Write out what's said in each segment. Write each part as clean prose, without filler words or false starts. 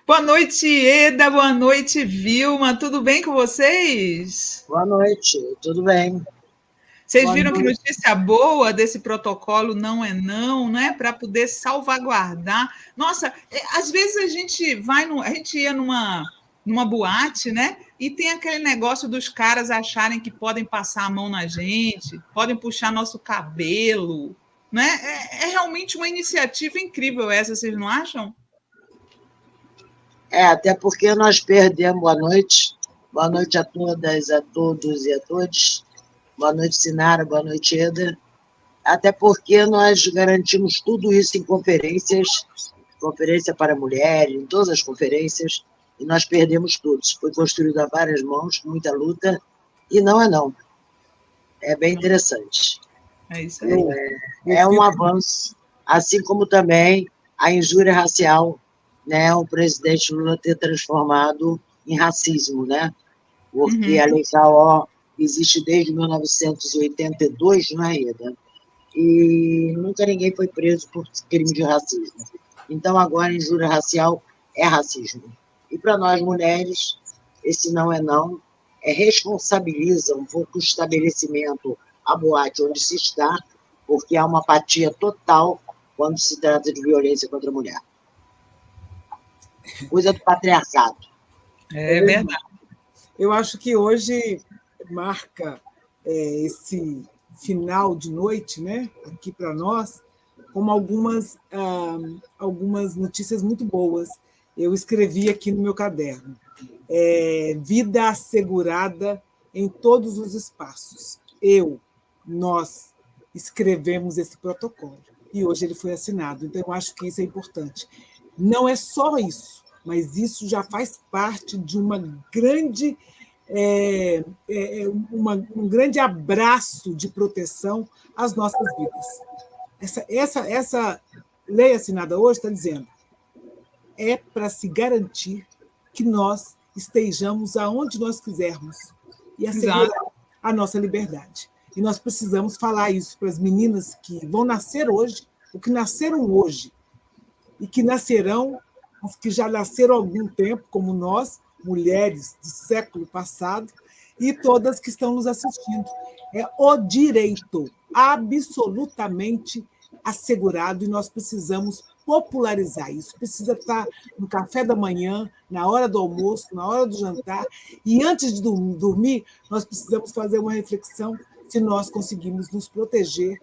Boa noite, Eda. Boa noite, Vilma. Tudo bem com vocês? Boa noite, tudo bem? Vocês Boa viram que noite. notícia boa desse protocolo não é não, né? Para poder salvaguardar. Nossa, às vezes a gente a gente ia numa boate, né? E tem aquele negócio dos caras acharem que podem passar a mão na gente, podem puxar nosso cabelo, né? É realmente uma iniciativa incrível essa, vocês não acham? Até porque nós perdemos. Boa noite a todas, a todos e a todos. Boa noite, Sinara, boa noite, Eda. Até porque nós garantimos tudo isso em conferências, conferência para mulheres, em todas as conferências, e nós perdemos tudo. Isso foi construído a várias mãos, com muita luta, e não é não. É bem interessante. É isso aí. É um avanço, assim como também a injúria racial, né, o presidente Lula ter transformado em racismo, né? Porque a Lei Cauã existe desde 1982, não é, Eda? E nunca ninguém foi preso por crime de racismo. Então, agora, injúria racial é racismo. E para nós, mulheres, esse não é não, responsabiliza um pouco o estabelecimento, a boate onde se está, porque há uma apatia total quando se trata de violência contra a mulher. Coisa do patriarcado. É verdade. Eu acho que hoje marca esse final de noite, né, aqui para nós, como algumas notícias muito boas. Eu escrevi aqui no meu caderno: vida assegurada em todos os espaços. Nós escrevemos esse protocolo e hoje ele foi assinado. Então, eu acho que isso é importante. Não é só isso, mas isso já faz parte de uma grande, um grande abraço de proteção às nossas vidas. Essa lei assinada hoje está dizendo para se garantir que nós estejamos aonde nós quisermos e assegurar a nossa liberdade. E nós precisamos falar isso para as meninas que vão nascer hoje, ou que nasceram hoje, e que nascerão, as que já nasceram há algum tempo, como nós, mulheres do século passado, e todas que estão nos assistindo. É o direito absolutamente assegurado e nós precisamos popularizar isso. Precisa estar no café da manhã, na hora do almoço, na hora do jantar, e antes de dormir, nós precisamos fazer uma reflexão se nós conseguimos nos proteger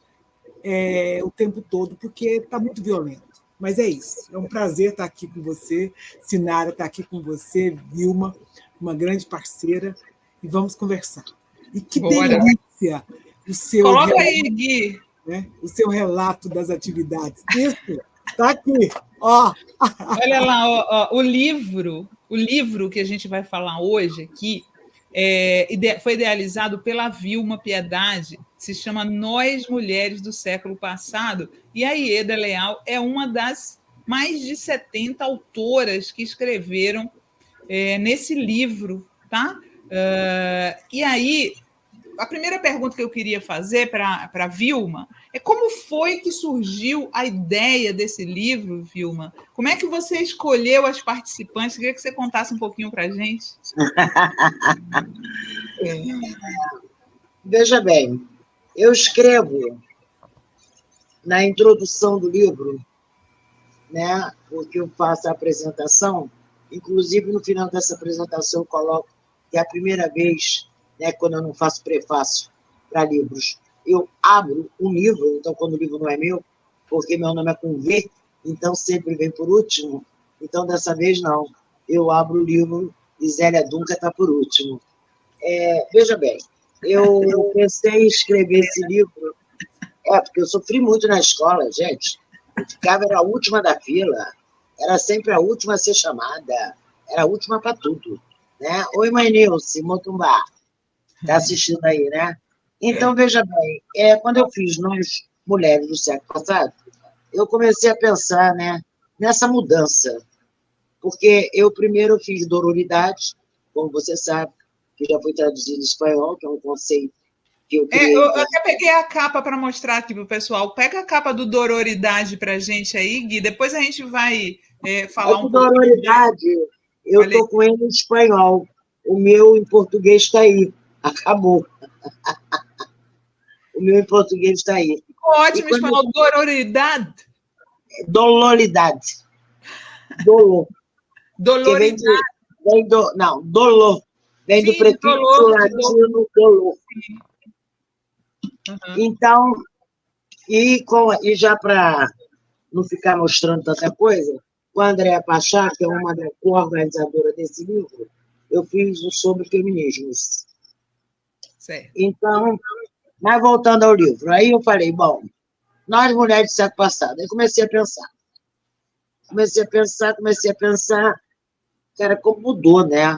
o tempo todo, porque está muito violento. Mas é isso. É um prazer estar aqui com você. Sinara está aqui com você, Vilma, uma grande parceira, e vamos conversar. E que delícia o seu Coloca relato, aí, Gui. né? O seu relato das atividades. Isso, está aqui. Ó. Olha lá, ó, o livro que a gente vai falar hoje aqui foi idealizado pela Vilma Piedade, se chama Nós Mulheres do Século Passado, e a Ieda Leal é uma das mais de 70 autoras que escreveram nesse livro, tá? E aí, a primeira pergunta que eu queria fazer para a Vilma é como foi que surgiu a ideia desse livro, Vilma? Como é que você escolheu as participantes? Queria que você contasse um pouquinho para a gente. Veja bem, eu escrevo na introdução do livro, né, porque eu faço a apresentação, inclusive no final dessa apresentação eu coloco que é a primeira vez, né, quando eu não faço prefácio para livros, eu abro um livro, então quando o livro não é meu, porque meu nome é com V, então sempre vem por último, então dessa vez não, eu abro o livro e Zélia Dunca está por último. Veja bem, eu pensei em escrever esse livro, porque eu sofri muito na escola, gente. Eu ficava, era a última da fila, era sempre a última a ser chamada, era a última para tudo. Né? Oi, mãe Nilce, Motumbá, está assistindo aí, né? Então, veja bem, quando eu fiz Nós Mulheres do Século Passado, eu comecei a pensar, né, nessa mudança, porque eu primeiro fiz Dororidade, como você sabe, que já foi traduzido em espanhol, que é um conceito que eu criei. Eu até peguei a capa para mostrar aqui para o pessoal. Pega a capa do Dororidade para a gente aí, Gui. Depois a gente vai falar um pouquinho. Sororidade, eu estou com ele em espanhol. O meu em português está aí. Acabou. O meu em português está aí. Ótimo, espanhol, dororidade. Doloridade. Dolor. Doloridade. Não, dolor. Vem do prefixo latino dolor. Uhum. Então, e já para não ficar mostrando tanta coisa, com a Andréa Pachá, que é uma da co-organizadora desse livro, eu fiz sobre feminismos. Certo. Então, mas voltando ao livro, aí eu falei, bom, nós mulheres do século passado, aí comecei a pensar, cara, como mudou, né?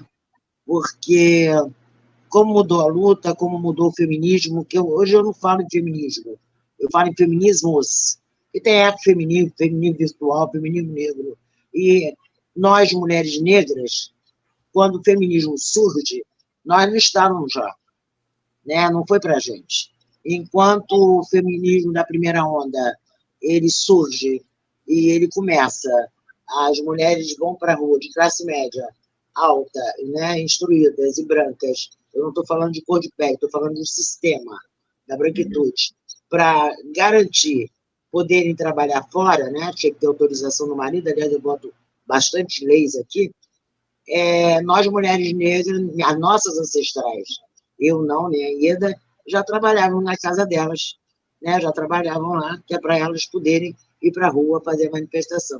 Porque como mudou a luta, como mudou o feminismo, que hoje eu não falo em feminismo, eu falo em feminismos, que tem ecofeminismo, feminino virtual, feminismo negro. E nós, mulheres negras, quando o feminismo surge, nós não estávamos lá, né? Não foi para a gente. Enquanto o feminismo da primeira onda, ele surge e ele começa, as mulheres vão para a rua de classe média, alta, né, instruídas e brancas, eu não estou falando de cor de pele, estou falando do sistema da branquitude, para garantir poderem trabalhar fora, né, tinha que ter autorização do marido, aliás, eu boto bastante leis aqui, nós mulheres negras, as nossas ancestrais, eu não, nem a Ieda, já trabalhavam na casa delas, né, já trabalhavam lá, que é para elas poderem ir para a rua fazer manifestação.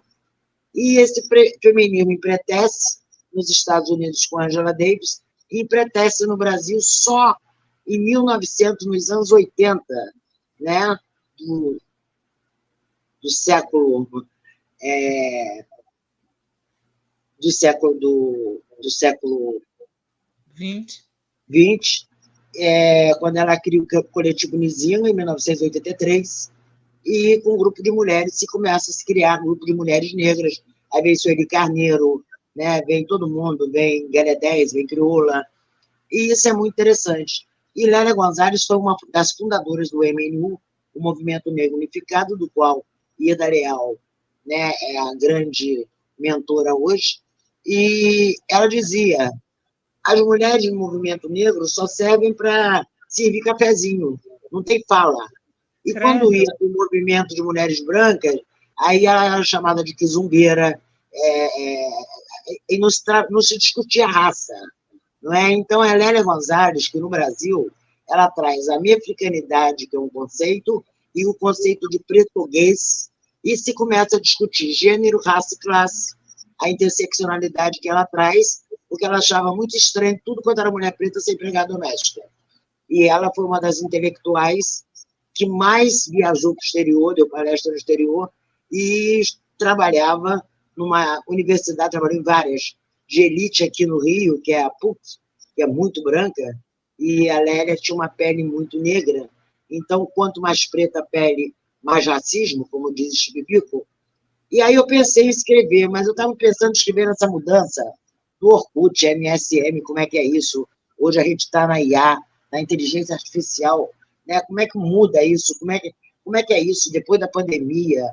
E esse feminismo empretece nos Estados Unidos com Angela Davis e empretece no Brasil só em 1900, nos anos 80, né, do século XX, quando ela cria o Campo Coletivo Nizinho, em 1983, e com um grupo de mulheres começa a se criar um grupo de mulheres negras. Aí vem Sueli Carneiro, né? Vem todo mundo, vem Guélia 10, vem Crioula, e isso é muito interessante. E Lélia Gonzalez foi uma das fundadoras do MNU, o Movimento Negro Unificado, do qual Ieda Leal, né, é a grande mentora hoje, e ela dizia, as mulheres do movimento negro só servem para servir cafezinho, não tem fala. E quando ia para o movimento de mulheres brancas, aí ela era chamada de quizumbeira, e não se discutia raça. Não é? Então, é Lélia Gonzalez, que no Brasil, ela traz a africanidade, que é um conceito, e o conceito de português, e se começa a discutir gênero, raça e classe, a interseccionalidade que ela traz, porque ela achava muito estranho tudo quanto era mulher preta ser empregada doméstica. E ela foi uma das intelectuais que mais viajou para o exterior, deu palestra no exterior, e trabalhava numa universidade, trabalhou em várias, de elite aqui no Rio, que é a PUC, que é muito branca, e a Lélia tinha uma pele muito negra, então, quanto mais preta a pele, mais racismo, como diz Steve Biko. E aí eu pensei em escrever, mas eu estava pensando em escrever nessa mudança do Orkut, MSM, como é que é isso? Hoje a gente está na IA, na inteligência artificial, né? Como é que muda isso? Como é que é isso depois da pandemia?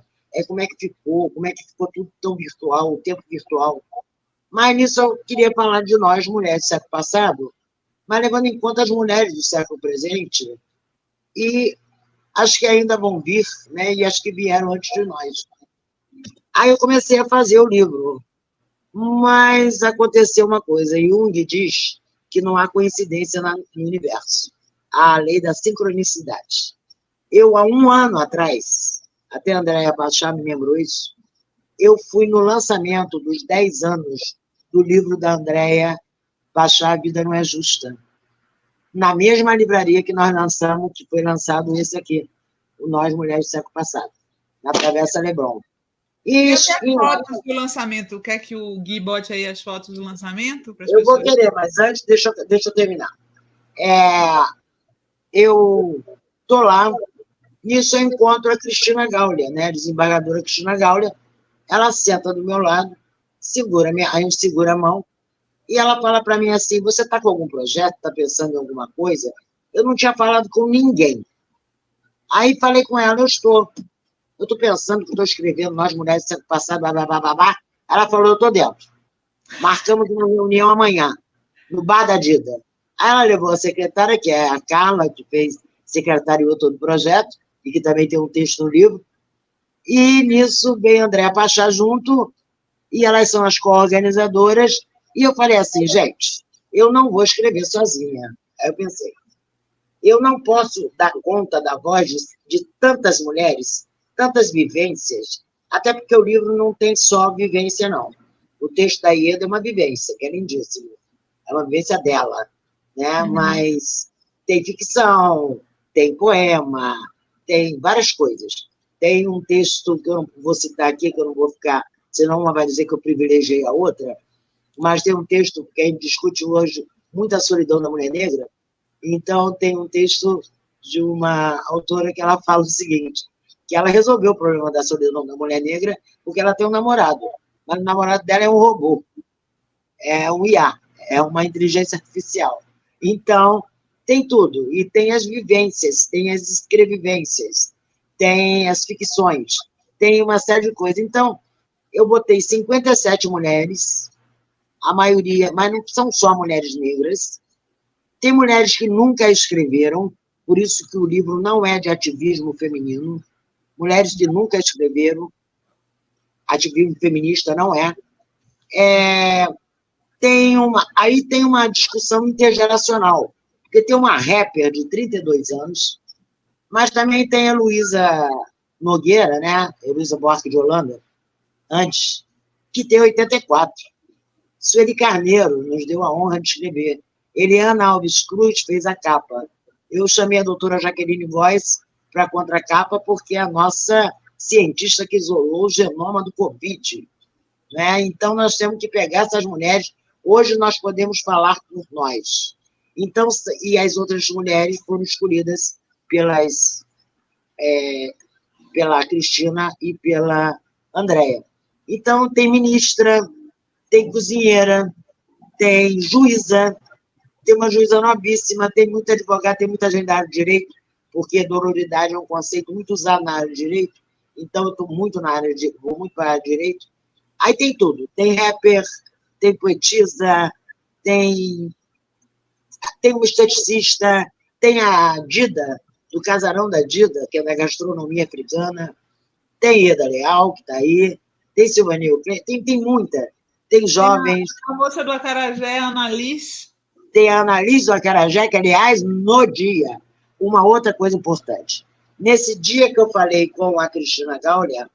Como é que ficou tudo tão virtual, o tempo virtual? Mas nisso eu queria falar de nós, mulheres do século passado, mas levando em conta as mulheres do século presente e as que ainda vão vir, né, e as que vieram antes de nós. Aí eu comecei a fazer o livro, mas aconteceu uma coisa, Jung diz que não há coincidência no universo, há a lei da sincronicidade. Eu, há um ano atrás, até a Andréa Pachá me lembrou isso, eu fui no lançamento dos 10 anos do livro da Andréa Pachá, A Vida Não é Justa, na mesma livraria que nós lançamos, que foi lançado esse aqui, o Nós Mulheres do Século Passado, na Travessa Leblon. E as fotos do lançamento? Quer que o Gui bote aí as fotos do lançamento? Eu vou querer, mas antes, deixa eu terminar. Eu estou lá, nisso eu encontro a Cristina Gaulia, né, a desembargadora Cristina Gaulia, ela senta do meu lado, a gente segura a mão, e ela fala para mim assim, você está com algum projeto, está pensando em alguma coisa? Eu não tinha falado com ninguém. Aí falei com ela, eu estou pensando que estou escrevendo Nós Mulheres do Século Passado, blá, blá, blá, blá, blá. Ela falou, eu estou dentro. Marcamos uma reunião amanhã, no bar da Dida. Aí ela levou a secretária, que é a Carla, que secretariou todo o projeto, e que também tem um texto no livro. E nisso veio a Andréa Pachá junto, e elas são as co-organizadoras. E eu falei assim, gente, eu não vou escrever sozinha. Aí eu pensei, eu não posso dar conta da voz de tantas mulheres, tantas vivências, até porque o livro não tem só vivência, não. O texto da Ieda é uma vivência, que é lindíssimo. É uma vivência dela, né? Mas tem ficção, tem poema, tem várias coisas. Tem um texto que eu não vou citar aqui, que eu não vou ficar, senão uma vai dizer que eu privilegiei a outra, mas tem um texto que a gente discute hoje, muito a solidão da mulher negra. Então, tem um texto de uma autora que ela fala o seguinte, que ela resolveu o problema da solidão da mulher negra porque ela tem um namorado, mas o namorado dela é um robô, é um IA, é uma inteligência artificial. Então, tem tudo, e tem as vivências, tem as escrevivências, tem as ficções, tem uma série de coisas. Então, eu botei 57 mulheres, a maioria, mas não são só mulheres negras, tem mulheres que nunca escreveram, por isso que o livro não é de ativismo feminino, mulheres que nunca escreveram, ativismo feminista não é. Aí tem uma discussão intergeracional, porque tem uma rapper de 32 anos, mas também tem a Luísa Nogueira, né? Luísa Buarque de Holanda, antes, que tem 84. Sueli Carneiro nos deu a honra de escrever. Eliana Alves Cruz fez a capa. Eu chamei a doutora Jaqueline Góes para a contracapa, porque é a nossa cientista que isolou o genoma do Covid. Né? Então, nós temos que pegar essas mulheres. Hoje, nós podemos falar por nós. Então, e as outras mulheres foram escolhidas pela Cristina e pela Andréa. Então, tem ministra, tem cozinheira, tem juíza, tem uma juíza novíssima, tem muita advogada, tem muita gente da área de direito, porque dororidade é um conceito muito usado na área de direito, então eu estou muito vou muito para a área de direito. Aí tem tudo, tem rapper, tem poetisa, tem um esteticista, tem a Dida, do Casarão da Dida, que é da gastronomia africana, tem Ieda Leal, que está aí, tem Silvani Euclid, tem muita, tem jovens. Tem a moça do Acarajé, a Annalise. Tem a Annalise do Acarajé, que, aliás, no dia, uma outra coisa importante. Nesse dia que eu falei com a Cristina Gaulia,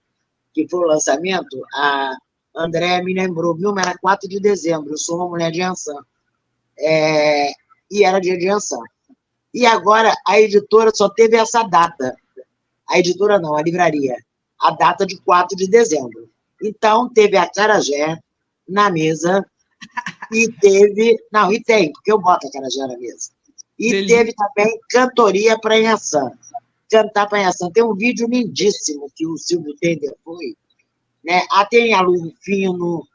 que foi o lançamento, a Andréa me lembrou, viu, mas era 4 de dezembro, eu sou uma mulher de Ançã. E era dia de Ançã. E agora a editora só teve essa data. A editora não, a livraria. A data de 4 de dezembro. Então, teve a acarajé na mesa e teve... Não, e tem, porque eu boto a acarajé na mesa. E delícia. Teve também cantoria para Inhaçã. Cantar para Inhaçã. Tem um vídeo lindíssimo que o Silvio Tender foi. Né? Tem aluno fino,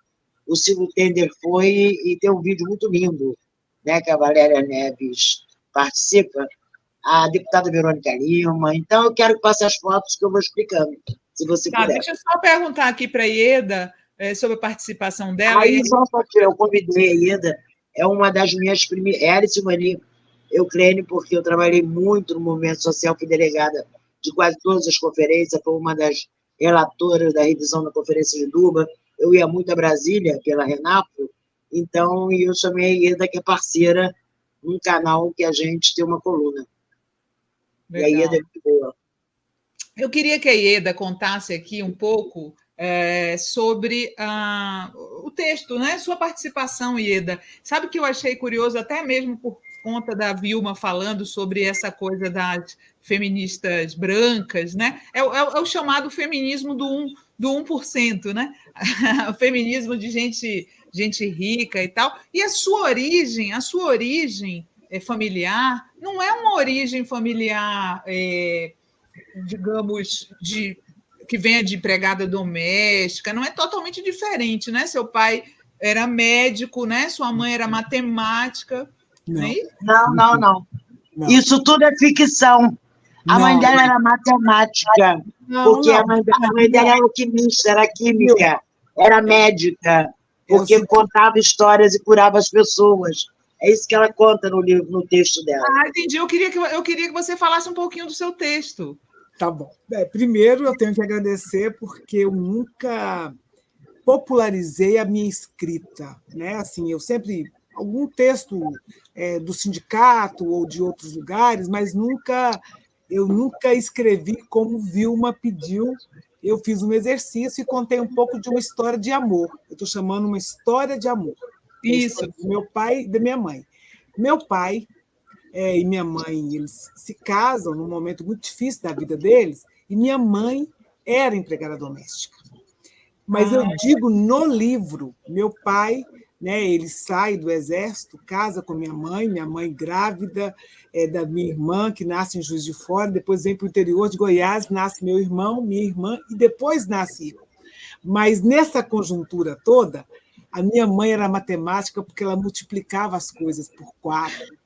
o Silvio Tender foi, e tem um vídeo muito lindo, né, que a Valéria Neves participa, a deputada Verônica Lima. Então, eu quero que passe as fotos que eu vou explicando, se você puder. Deixa eu só perguntar aqui para a Ieda sobre a participação dela. Aí, só porque eu convidei a Ieda, é uma das minhas primeiras... Ela e Silvani Euclid, porque eu trabalhei muito no movimento social, fui delegada de quase todas as conferências, foi uma das relatoras da revisão da Conferência de Duba. Eu ia muito a Brasília, pela Renafro, então eu chamei a Ieda, que é parceira num canal que a gente tem uma coluna. Legal. E a Ieda é muito boa. Eu queria que a Ieda contasse aqui um pouco sobre o texto, né? Sua participação, Ieda. Sabe que eu achei curioso, até mesmo por conta da Vilma falando sobre essa coisa das feministas brancas, né? É o chamado feminismo do 1%, né? O feminismo de gente rica e tal. E a sua origem familiar não é uma origem familiar, digamos, que venha de empregada doméstica, não é totalmente diferente, né? Seu pai era médico, né? Sua mãe era matemática. Não. Isso tudo é ficção. A mãe dela era matemática, porque a mãe dela era alquimista, era química. era médica, porque contava histórias e curava as pessoas. É isso que ela conta no livro, no texto dela. Ah, entendi. Eu queria que você falasse um pouquinho do seu texto. Tá bom. Primeiro, eu tenho que agradecer, porque eu nunca popularizei a minha escrita, né? Assim, eu sempre algum texto do sindicato ou de outros lugares, mas eu nunca escrevi como Vilma pediu. Eu fiz um exercício e contei um pouco de uma história de amor. Eu estou chamando uma história de amor. Isso. Do meu pai e da minha mãe. Meu pai e minha mãe, eles se casam num momento muito difícil da vida deles, e minha mãe era empregada doméstica. Mas eu digo no livro, meu pai, né, ele sai do exército, casa com minha mãe grávida da minha irmã, que nasce em Juiz de Fora, depois vem para o interior de Goiás, nasce meu irmão, minha irmã, e depois nasce eu. Mas nessa conjuntura toda, a minha mãe era matemática porque ela multiplicava as coisas por 4.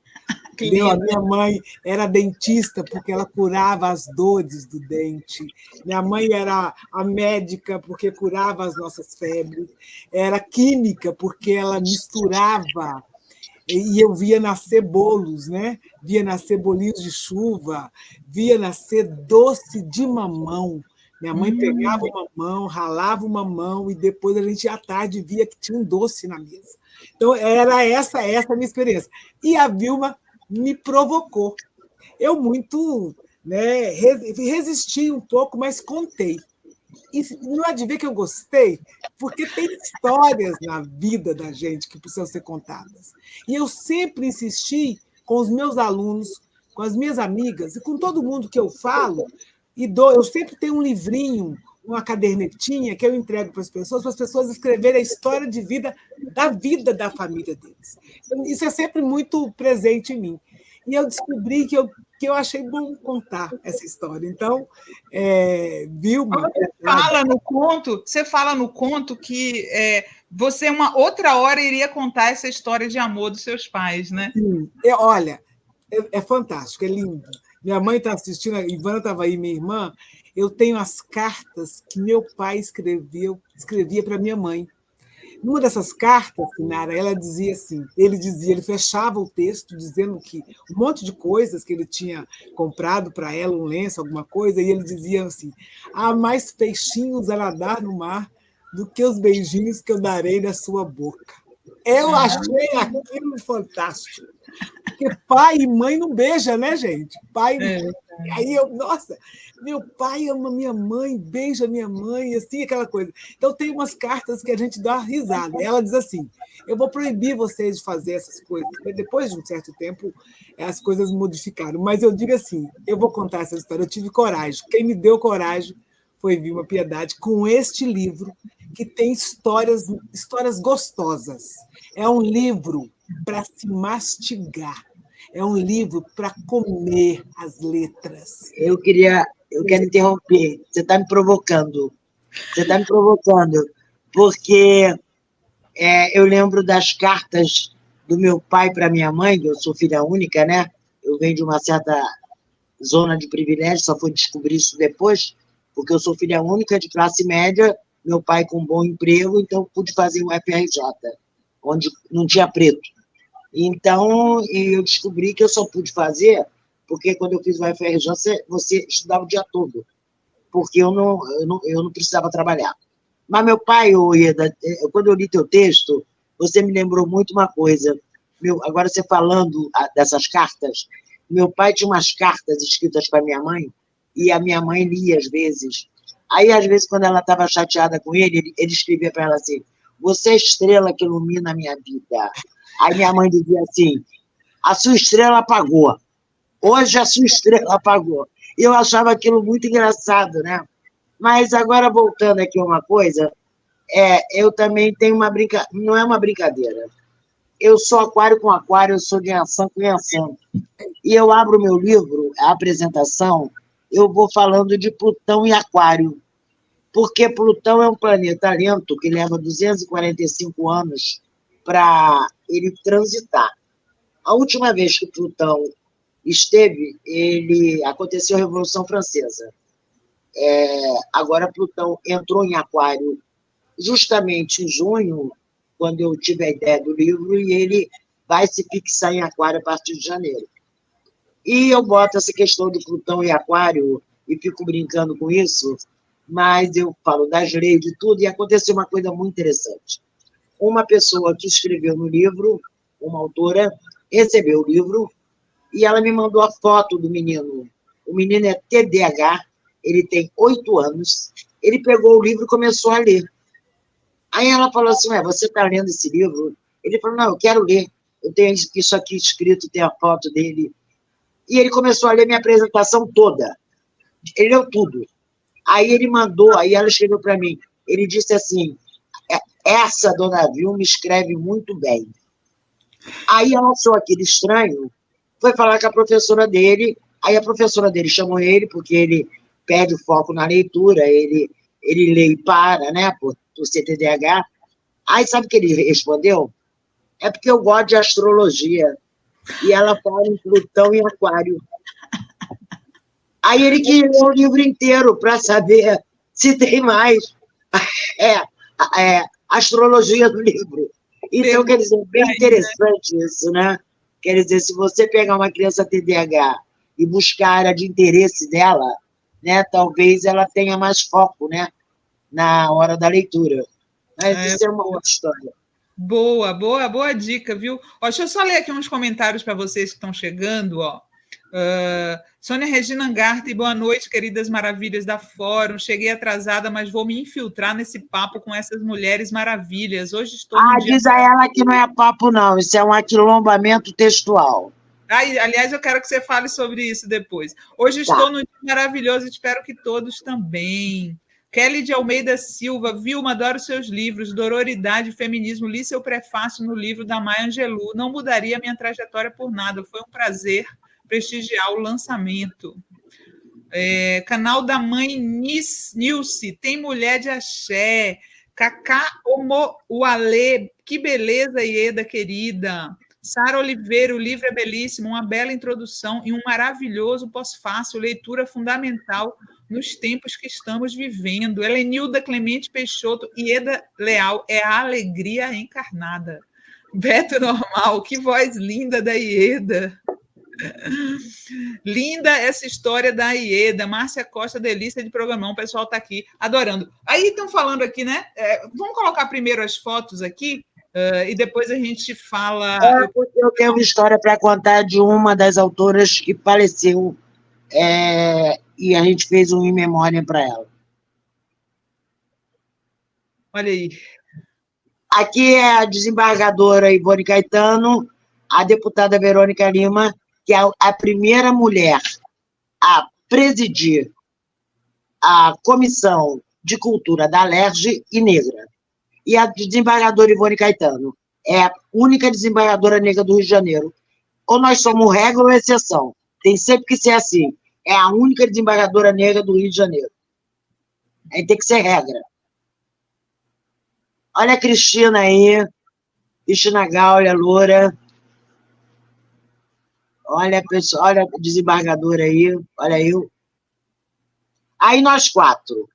Entendeu? A minha mãe era dentista porque ela curava as dores do dente. Minha mãe era a médica porque curava as nossas febres. Era química porque ela misturava. E eu via nascer bolos, né? Via nascer bolinhos de chuva, via nascer doce de mamão. Minha mãe pegava o mamão, ralava o mamão e depois a gente à tarde via que tinha um doce na mesa. Então era essa a minha experiência. E a Vilma me provocou. Eu muito, né, resisti um pouco, mas contei. E não há de ver que eu gostei, porque tem histórias na vida da gente que precisam ser contadas. E eu sempre insisti com os meus alunos, com as minhas amigas e com todo mundo que eu falo, eu sempre tenho um livrinho, uma cadernetinha que eu entrego para as pessoas escreverem a história de vida da família deles. Isso é sempre muito presente em mim. E eu descobri que eu achei bom contar essa história. Então, Vilma... Você fala no conto que você, uma outra hora, iria contar essa história de amor dos seus pais, né? Sim. Olha, é fantástico, é lindo. Minha mãe está assistindo, a Ivana estava aí, minha irmã. Eu tenho as cartas que meu pai escrevia para minha mãe. Numa dessas cartas, Sinara, ele fechava o texto dizendo que um monte de coisas que ele tinha comprado para ela, um lenço, alguma coisa, e ele dizia assim: há mais peixinhos a nadar no mar do que os beijinhos que eu darei na sua boca. Eu achei aquilo fantástico. Porque pai e mãe não beijam, né, gente? Pai e mãe. Aí nossa, meu pai ama minha mãe, beija minha mãe, assim, aquela coisa. Então, tem umas cartas que a gente dá risada. Ela diz assim: eu vou proibir vocês de fazer essas coisas. Depois de um certo tempo, as coisas modificaram. Mas eu digo assim: eu vou contar essa história. Eu tive coragem. Quem me deu coragem foi Vilma Piedade, com este livro, que tem histórias gostosas. É um livro para se mastigar. É um livro para comer as letras. Eu quero interromper. Você está me provocando. Porque eu lembro das cartas do meu pai para minha mãe, eu sou filha única, né? Eu venho de uma certa zona de privilégio, só fui descobrir isso depois, porque eu sou filha única de classe média, meu pai com um bom emprego, então pude fazer um FRJ, onde não tinha preto. Então, eu descobri que eu só pude fazer porque quando eu fiz o FRJ, você estudava o dia todo, porque eu não precisava trabalhar. Mas meu pai, Ieda, quando eu li teu texto, você me lembrou muito uma coisa. Agora, você falando dessas cartas, meu pai tinha umas cartas escritas para minha mãe, e a minha mãe lia às vezes. Aí, às vezes, quando ela estava chateada com ele escrevia para ela assim: você é a estrela que ilumina a minha vida. Aí minha mãe dizia assim: a sua estrela apagou. Hoje a sua estrela apagou. E eu achava aquilo muito engraçado, né? Mas agora, voltando aqui a uma coisa, eu também tenho uma brincadeira. Não é uma brincadeira. Eu sou aquário com aquário, eu sou ganhação com ganhação. E eu abro o meu livro, a apresentação, eu vou falando de Plutão e Aquário. Porque Plutão é um planeta lento que leva 245 anos para ele transitar. A última vez que Plutão esteve, aconteceu a Revolução Francesa. Agora Plutão entrou em Aquário justamente em junho, quando eu tive a ideia do livro, e ele vai se fixar em Aquário a partir de janeiro. E eu boto essa questão de Plutão e Aquário, e fico brincando com isso, mas eu falo das leis, de tudo, e aconteceu uma coisa muito interessante. Uma pessoa que escreveu no livro, uma autora, recebeu o livro, e ela me mandou a foto do menino. O menino é TDAH, ele tem 8 anos, ele pegou o livro e começou a ler. Aí ela falou assim, você está lendo esse livro? Ele falou, não, eu quero ler. Eu tenho isso aqui escrito, tem a foto dele. E ele começou a ler minha apresentação toda. Ele leu tudo. Aí ele mandou, aí ela chegou para mim, ele disse assim, essa dona Vilma escreve muito bem. Aí ela achou aquele estranho, foi falar com a professora dele, aí a professora dele chamou ele, porque ele perde o foco na leitura, ele lê e para, né, por ser TDAH. Aí sabe o que ele respondeu? É porque eu gosto de astrologia. E ela fala em Plutão e Aquário. Aí ele queria ler o livro inteiro para saber se tem mais astrologia no livro. Então, quer dizer, é bem interessante isso, né? Quer dizer, se você pegar uma criança TDAH e buscar a área de interesse dela, né, talvez ela tenha mais foco, né, na hora da leitura. Mas isso é uma outra história. Boa dica, viu? Ó, deixa eu só ler aqui uns comentários para vocês que estão chegando, ó. Sônia Regina Angarte, boa noite, queridas maravilhas da Fórum. Cheguei atrasada, mas vou me infiltrar nesse papo com essas mulheres maravilhas. Hoje estou no dia... diz a ela que não é papo, não. Isso é um aquilombamento textual. Aliás, eu quero que você fale sobre isso depois. Hoje estou no dia maravilhoso, espero que todos também. Kelly de Almeida Silva, Vilma, adoro seus livros, Dororidade e Feminismo, li seu prefácio no livro da Maya Angelou, não mudaria minha trajetória por nada, foi um prazer prestigiar o lançamento. Canal da mãe Nilce, tem mulher de axé, Cacá Ualê, que beleza, Ieda, querida. Sara Oliveira, o livro é belíssimo, uma bela introdução e um maravilhoso pós-fácil, leitura fundamental nos tempos que estamos vivendo. Helenilda Clemente Peixoto, Ieda Leal, é a alegria encarnada. Beto Normal, que voz linda da Ieda. Linda essa história da Ieda. Márcia Costa, delícia de programão, o pessoal está aqui adorando. Aí estão falando aqui, né? Vamos colocar primeiro as fotos aqui, e depois a gente fala... Porque eu tenho uma história para contar de uma das autoras que faleceu, e a gente fez um in memória para ela. Olha aí. Aqui é a desembargadora Ivone Caetano, a deputada Verônica Lima, que é a primeira mulher a presidir a Comissão de Cultura da Alerj e negra. E a desembargadora Ivone Caetano é a única desembargadora negra do Rio de Janeiro. Ou nós somos regra ou exceção. Tem sempre que ser assim. É a única desembargadora negra do Rio de Janeiro. Aí tem que ser regra. Olha a Cristina aí, Cristina Gaula, loura. Olha a desembargadora aí, olha eu. Aí nós 4.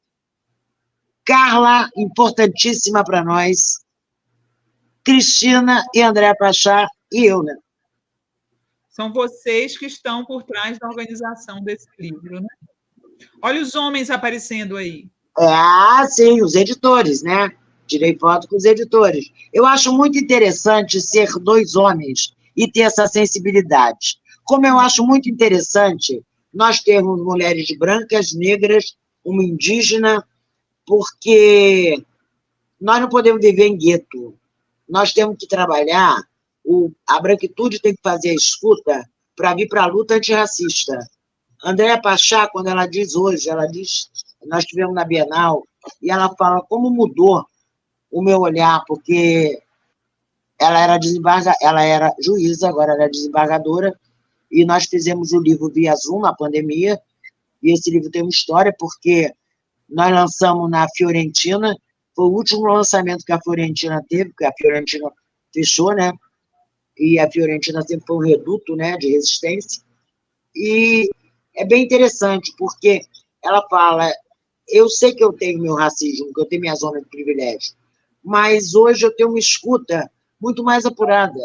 Carla, importantíssima para nós. Cristina e André Pachá e eu, né? São vocês que estão por trás da organização desse livro, né? Olha os homens aparecendo aí. Sim, os editores, né? Tirei foto com os editores. Eu acho muito interessante ser 2 homens e ter essa sensibilidade. Como eu acho muito interessante nós termos mulheres brancas, negras, uma indígena, porque nós não podemos viver em gueto. Nós temos que trabalhar, a branquitude tem que fazer a escuta para vir para a luta antirracista. Andréa Pachá, quando ela diz, nós estivemos na Bienal, e ela fala como mudou o meu olhar, porque ela era juíza, agora ela é desembargadora, e nós fizemos o livro via Zoom na pandemia, e esse livro tem uma história, porque nós lançamos na Fiorentina, foi o último lançamento que a Fiorentina teve, porque a Fiorentina fechou, né? E a Fiorentina sempre foi um reduto, né, de resistência. E é bem interessante, porque ela fala, eu sei que eu tenho meu racismo, que eu tenho minha zona de privilégio, mas hoje eu tenho uma escuta muito mais apurada.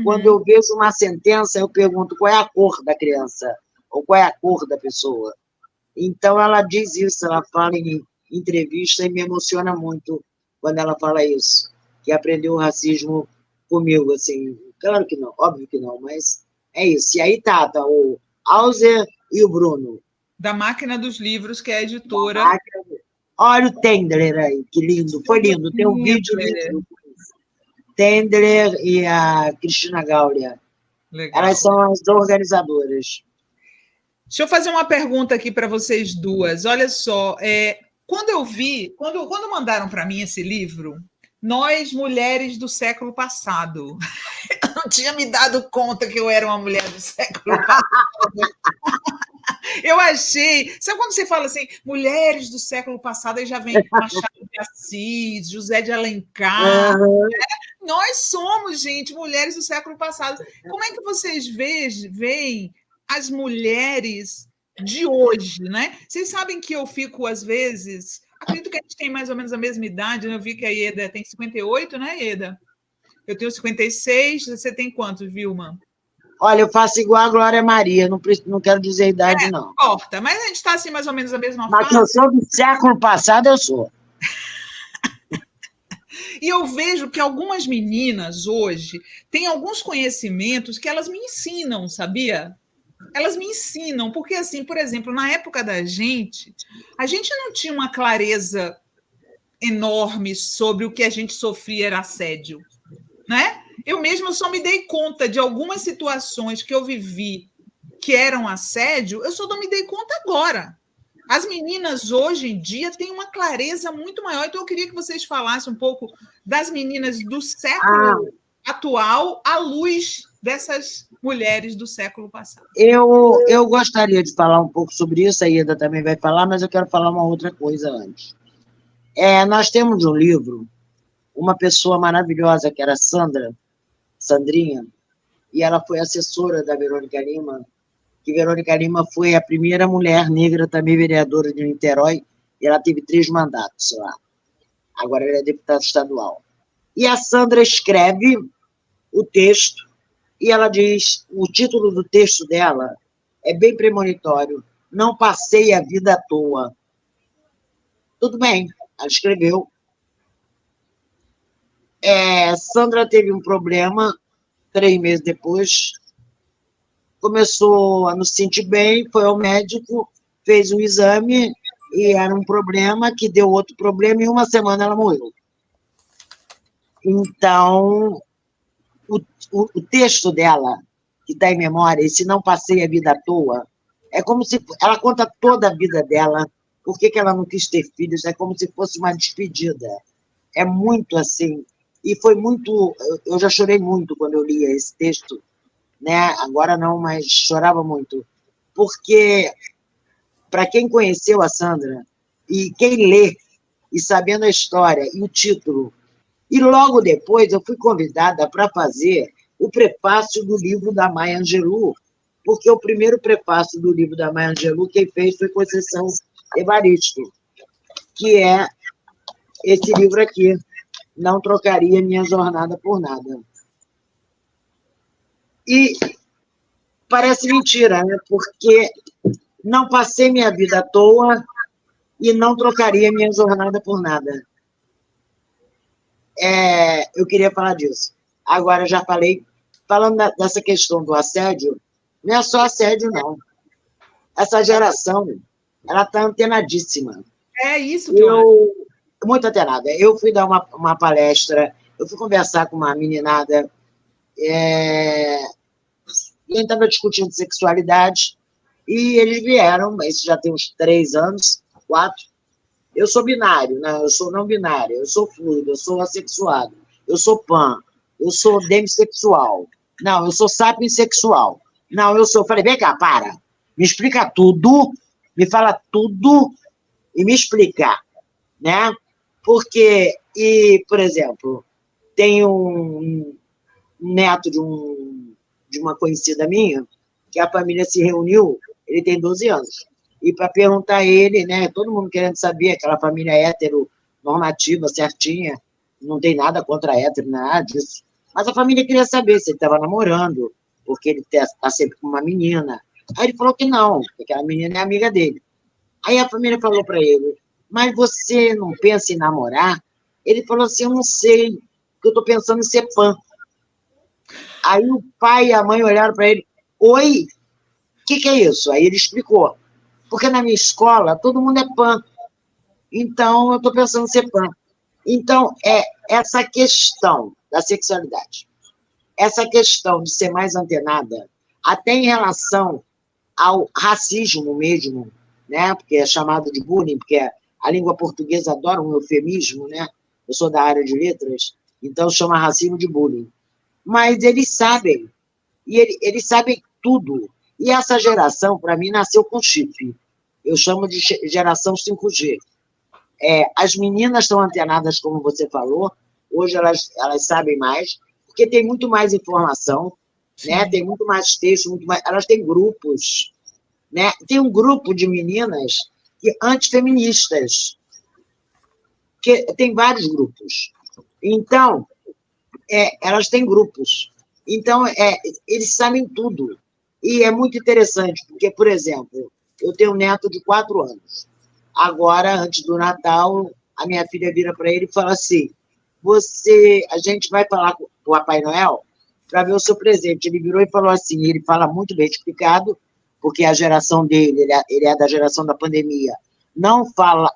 Quando eu vejo uma sentença, eu pergunto qual é a cor da criança, ou qual é a cor da pessoa. Então, ela diz isso, ela fala em entrevista e me emociona muito quando ela fala isso, que aprendeu o racismo comigo, assim. Claro que não, óbvio que não, mas é isso. E aí tá o Hauser e o Bruno. Da Máquina dos Livros, que é a editora. Olha o Tendler aí, que lindo, foi lindo. Tem um vídeo lindo. Tendler e a Cristina Gaulia. Legal. Elas são as organizadoras. Deixa eu fazer uma pergunta aqui para vocês duas. Olha só, quando eu vi, quando mandaram para mim esse livro, Nós, Mulheres do Século Passado, eu não tinha me dado conta que eu era uma mulher do século passado. Eu achei. Sabe quando você fala assim, mulheres do século passado, aí já vem Machado de Assis, José de Alencar. Uhum. Nós somos, gente, mulheres do século passado. Como é que vocês veem as mulheres de hoje, né? Vocês sabem que eu fico, às vezes. Acredito que a gente tem mais ou menos a mesma idade, né? Eu vi que a Ieda tem 58, né, Ieda? Eu tenho 56. Você tem quantos, Vilma? Olha, eu faço igual a Glória Maria, não quero dizer a idade, não. Não importa, mas a gente está assim, mais ou menos a mesma Mas fase. eu sou do século passado, eu sou. E eu vejo que algumas meninas hoje têm alguns conhecimentos que elas me ensinam, sabia? Elas me ensinam, porque assim, por exemplo, na época da gente, a gente não tinha uma clareza enorme sobre o que a gente sofria era assédio, né? Eu mesma só me dei conta de algumas situações que eu vivi que eram assédio, eu só não me dei conta agora. As meninas hoje em dia têm uma clareza muito maior, então eu queria que vocês falassem um pouco das meninas do século atual à luz dessas mulheres do século passado. Eu gostaria de falar um pouco sobre isso, a Ieda também vai falar, mas eu quero falar uma outra coisa antes. Nós temos um livro, uma pessoa maravilhosa, que era Sandrinha, e ela foi assessora da Verônica Lima, que Verônica Lima foi a primeira mulher negra também vereadora de Niterói, e ela teve 3 mandatos lá. Agora ela é deputada estadual. E a Sandra escreve o texto, e ela diz, o título do texto dela é bem premonitório, Não Passei a Vida à Toa. Tudo bem, ela escreveu. Sandra teve um problema, 3 meses depois, começou a não se sentir bem, foi ao médico, fez um exame, e era um problema que deu outro problema, e em 1 semana ela morreu. Então, o texto dela, que está em memória, esse Não Passei a Vida à Toa, é como se ela conta toda a vida dela, por que ela não quis ter filhos, é como se fosse uma despedida. É muito assim, e foi muito, eu já chorei muito quando eu lia esse texto, né? Agora não, mas chorava muito, porque para quem conheceu a Sandra, e quem lê, e sabendo a história, e o título, e logo depois eu fui convidada para fazer o prefácio do livro da Maya Angelou, porque o primeiro prefácio do livro da Maya Angelou quem fez foi Conceição Evaristo, que é esse livro aqui, Não Trocaria Minha Jornada por Nada. E parece mentira, né? Porque não passei minha vida à toa e não trocaria minha jornada por nada. Eu queria falar disso. Agora, já falei, falando dessa questão do assédio, não é só assédio, não. Essa geração, ela está antenadíssima. É isso que eu acho. Muito antenada. Eu fui dar uma palestra, eu fui conversar com uma meninada, e a gente estava discutindo sexualidade, e eles vieram, isso já tem uns 3 anos, 4. Eu sou binário, né? Eu sou não binário, eu sou fluido, eu sou assexuado, eu sou pan, eu sou demissexual. Não, eu sou sapiensexual. Não, eu sou... Falei, vem cá, para. Me explica tudo, me fala tudo e me explica, né? Porque, por exemplo, tem um neto de uma conhecida minha, que a família se reuniu, ele tem 12 anos, e para perguntar a ele, né? Todo mundo querendo saber, aquela família heteronormativa, certinha, não tem nada contra hétero, nada disso. Mas a família queria saber se ele estava namorando, porque ele está sempre com uma menina. Aí ele falou que não, que aquela menina é amiga dele. Aí a família falou para ele, mas você não pensa em namorar? Ele falou assim, eu não sei, porque eu estou pensando em ser pan. Aí o pai e a mãe olharam para ele, oi, o que é isso? Aí ele explicou, porque na minha escola todo mundo é pan, então eu estou pensando em ser pan. Então, essa questão da sexualidade, essa questão de ser mais antenada, até em relação ao racismo mesmo, né? Porque é chamado de bullying, porque a língua portuguesa adora um eufemismo, né? Eu sou da área de letras, então chama racismo de bullying. Mas eles sabem, e eles sabem tudo. E essa geração, para mim, nasceu com chip. Eu chamo de geração 5G. As meninas estão antenadas, como você falou, hoje elas sabem mais, porque tem muito mais informação, né? Tem muito mais texto, elas têm grupos, né? Tem um grupo de meninas antifeministas, que tem vários grupos. Então, elas têm grupos. Então, eles sabem tudo. E é muito interessante, porque, por exemplo, eu tenho um neto de 4 anos. Agora, antes do Natal, a minha filha vira para ele e fala assim, a gente vai falar com o Papai Noel para ver o seu presente. Ele virou e falou assim, ele fala muito bem explicado, porque a geração dele, ele é da geração da pandemia, não fala,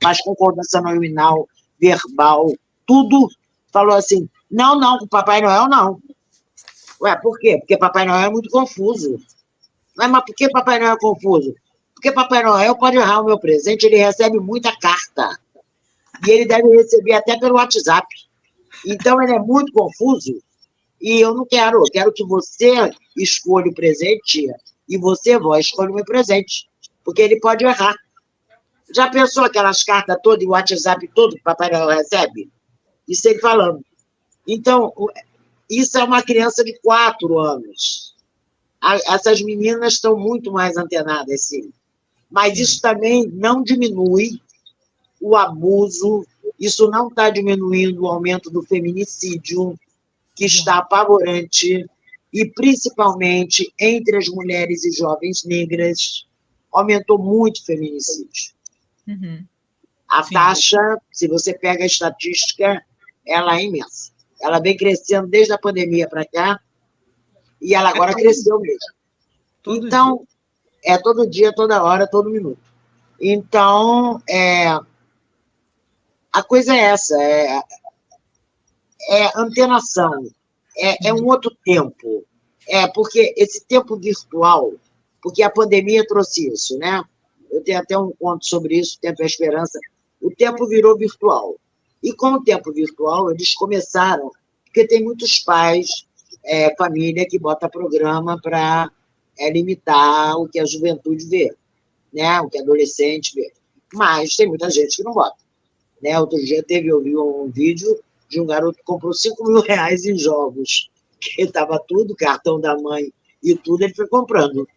faz concordância nominal, verbal, tudo, falou assim, não, com o Papai Noel não. Ué, por quê? Porque Papai Noel é muito confuso. Mas por que Papai Noel é confuso? Porque Papai Noel pode errar o meu presente, ele recebe muita carta. E ele deve receber até pelo WhatsApp. Então, ele é muito confuso. E eu não quero. Eu quero que você escolha o presente e você, vó, escolha o meu presente. Porque ele pode errar. Já pensou aquelas cartas todas e o WhatsApp todo que Papai Noel recebe? Isso ele falando. Então, isso é uma criança de 4 anos. Essas meninas estão muito mais antenadas, sim. Mas isso também não diminui o abuso, isso não está diminuindo o aumento do feminicídio, que está apavorante, e principalmente entre as mulheres e jovens negras, aumentou muito o feminicídio. Uhum. A taxa, se você pega a estatística, ela é imensa. Ela vem crescendo desde a pandemia para cá, e ela agora cresceu mesmo. Então, todo dia, toda hora, todo minuto. Então, a coisa é essa, antenação, é um outro tempo. Porque esse tempo virtual, porque a pandemia trouxe isso, né? Eu tenho até um conto sobre isso, o Tempo e a Esperança. O tempo virou virtual. E com o tempo virtual, eles começaram, porque tem muitos pais, família, que bota programa para limitar o que a juventude vê, né? O que a adolescente vê. Mas tem muita gente que não bota. Né? Outro dia eu vi um vídeo de um garoto que comprou R$5.000 em jogos, que estava tudo, cartão da mãe e tudo, ele foi comprando.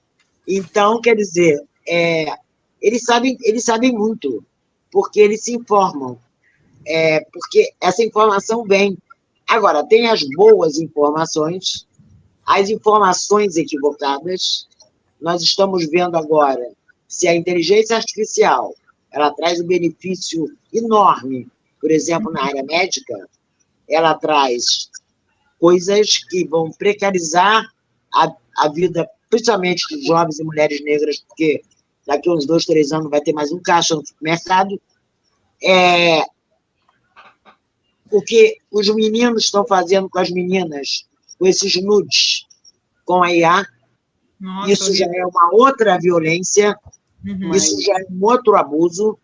Então, quer dizer, eles sabem muito, porque eles se informam, porque essa informação vem. Agora, tem as boas informações, as informações equivocadas. Nós estamos vendo agora se a inteligência artificial ela traz um benefício enorme, por exemplo, na área médica, ela traz coisas que vão precarizar a vida, principalmente de jovens e mulheres negras, porque daqui a uns 2, 3 anos vai ter mais um caixa no mercado. O que os meninos estão fazendo com as meninas, com esses nudes, com a IA, nossa, isso já é uma outra violência, isso já é um outro abuso.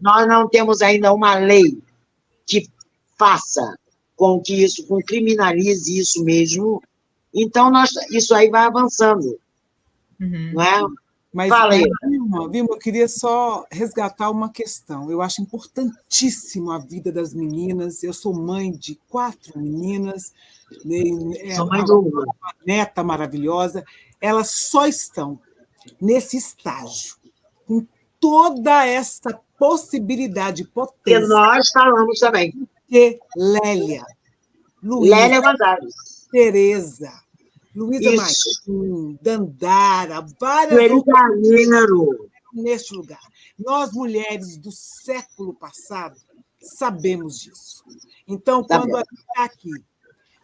Nós não temos ainda uma lei que faça com que isso, criminalize isso mesmo. Então, isso aí vai avançando. Não é? Mas, fala aí. Vilma, eu queria só resgatar uma questão. Eu acho importantíssimo a vida das meninas. Eu sou mãe de 4 meninas. Sou mãe de uma neta maravilhosa. Elas só estão nesse estágio com toda essa possibilidade, Que potência, nós falamos também. que Lélia, Lélia Luísa, Gonzalez. Tereza, Luísa Isso. Maim, Dandara, várias Sueli outras Carneiro. neste lugar. Nós, mulheres do século passado, sabemos disso. Então, Tá quando bom. a gente está aqui,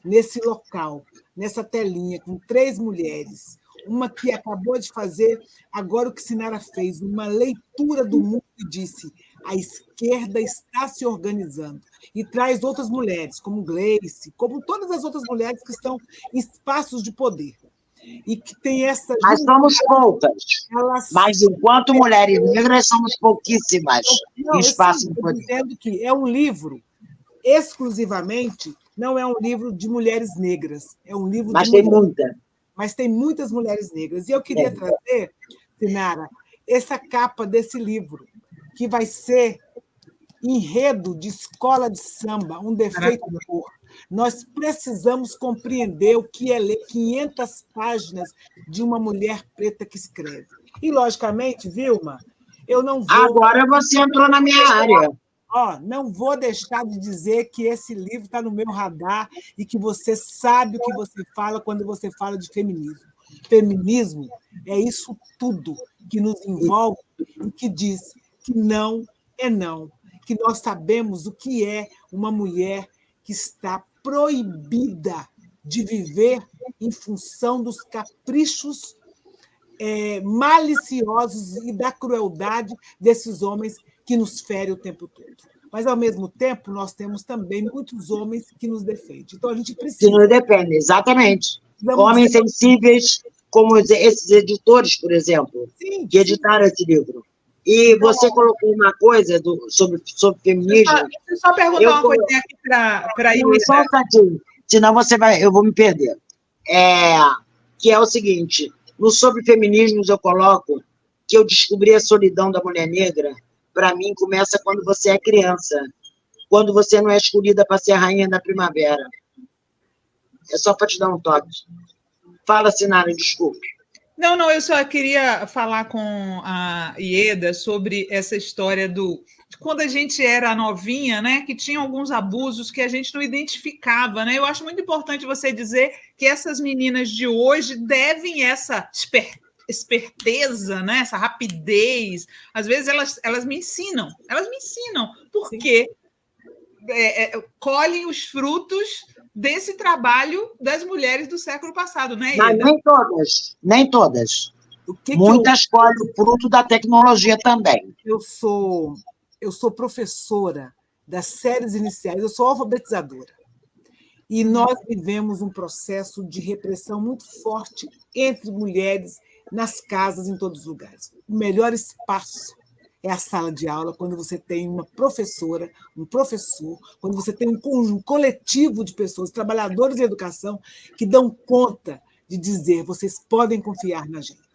nesse local, nessa telinha, com 3 mulheres, uma que acabou de fazer agora o que Sinara fez, uma leitura do mundo e disse: a esquerda está se organizando. E traz outras mulheres, como Gleice, como todas as outras mulheres que estão em espaços de poder. E que tem essa Nós somos poucas, elas mas enquanto mulheres negras somos pouquíssimas em não, eu espaço sim, de estou poder. dizendo que é um livro exclusivamente, não é um livro de mulheres negras, é um livro Mas de tem mulheres, muita. mas tem muitas mulheres negras. E eu queria É. trazer, Sinara, essa capa desse livro, que vai ser enredo de escola de samba, um defeito de cor. Nós precisamos compreender o que é ler 500 páginas de uma mulher preta que escreve. E, logicamente, Vilma, eu não vou Agora você entrou na minha área. não vou deixar de dizer que esse livro está no meu radar e que você sabe o que você fala quando você fala de feminismo. Feminismo é isso tudo que nos envolve e que diz que não é não, que nós sabemos o que é uma mulher que está proibida de viver em função dos caprichos maliciosos e da crueldade desses homens que nos ferem o tempo todo. Mas, ao mesmo tempo, nós temos também muitos homens que nos defendem. Então, a gente Que precisa. não depende, exatamente. Vamos Homens dizer, sensíveis, como esses editores, por exemplo, sim, que sim. editaram esse livro. E você colocou uma coisa sobre feminismo. Deixa eu só perguntar Eu uma tô- coisinha aqui para Não, só um Ieda. instantinho, senão eu vou me perder. Que é o seguinte, no Sobre Feminismos eu coloco que eu descobri a solidão da mulher negra, para mim, começa quando você é criança, quando você não é escolhida para ser a rainha da primavera. É só para te dar um toque. Fala, Sinara, desculpe. Não, eu só queria falar com a Ieda sobre essa história de quando a gente era novinha, né, que tinha alguns abusos que a gente não identificava, né? Eu acho muito importante você dizer que essas meninas de hoje devem essa esperteza, né, essa rapidez. Às vezes elas me ensinam, porque colhem os frutos desse trabalho das mulheres do século passado, né, Mas Ieda? nem todas. O que Muitas colhem o fruto da tecnologia também. eu sou professora das séries iniciais, eu sou alfabetizadora. E nós vivemos um processo de repressão muito forte entre mulheres nas casas, em todos os lugares. O melhor espaço é a sala de aula, quando você tem uma professora, um professor, quando você tem um coletivo de pessoas, trabalhadores de educação, que dão conta de dizer: vocês podem confiar na gente.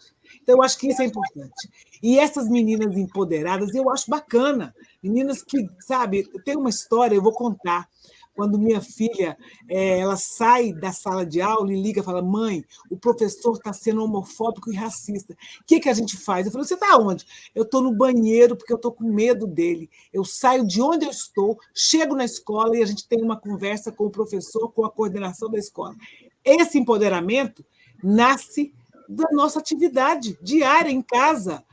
Então, eu acho que isso é importante. E essas meninas empoderadas, eu acho bacana. Meninas que, sabe, tem uma história, eu vou contar. Quando minha filha ela sai da sala de aula e liga e fala: mãe, o professor está sendo homofóbico e racista. O que a gente faz? Eu falei: você está onde? Eu estou no banheiro porque eu estou com medo dele. Eu saio de onde eu estou, chego na escola e a gente tem uma conversa com o professor, com a coordenação da escola. Esse empoderamento nasce da nossa atividade diária em casa,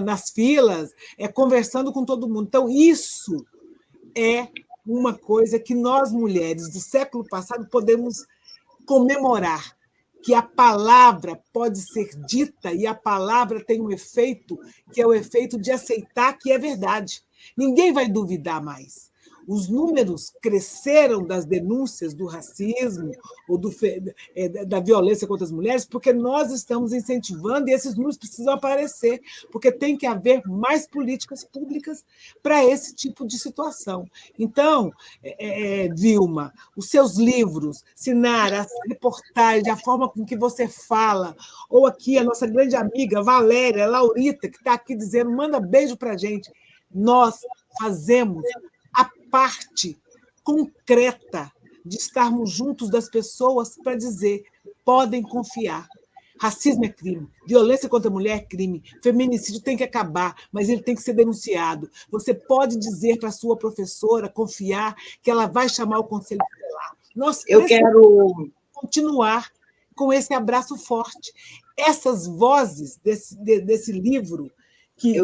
nas filas, conversando com todo mundo. Então, isso é uma coisa que nós, mulheres do século passado, podemos comemorar, que a palavra pode ser dita e a palavra tem um efeito, que é o efeito de aceitar que é verdade. Ninguém vai duvidar mais. Os números cresceram das denúncias do racismo ou da violência contra as mulheres porque nós estamos incentivando e esses números precisam aparecer, porque tem que haver mais políticas públicas para esse tipo de situação. Então, Vilma, os seus livros, Sinara, as reportagens, a forma com que você fala, ou aqui a nossa grande amiga Valéria, Laurita, que está aqui dizendo: manda beijo para a gente. Nós fazemos a parte concreta de estarmos juntos das pessoas para dizer: podem confiar. Racismo é crime, violência contra a mulher é crime, feminicídio tem que acabar, mas ele tem que ser denunciado. Você pode dizer para a sua professora, confiar, que ela vai chamar o conselho tutelar. Nós precisamos continuar com esse abraço forte. Essas vozes desse livro, que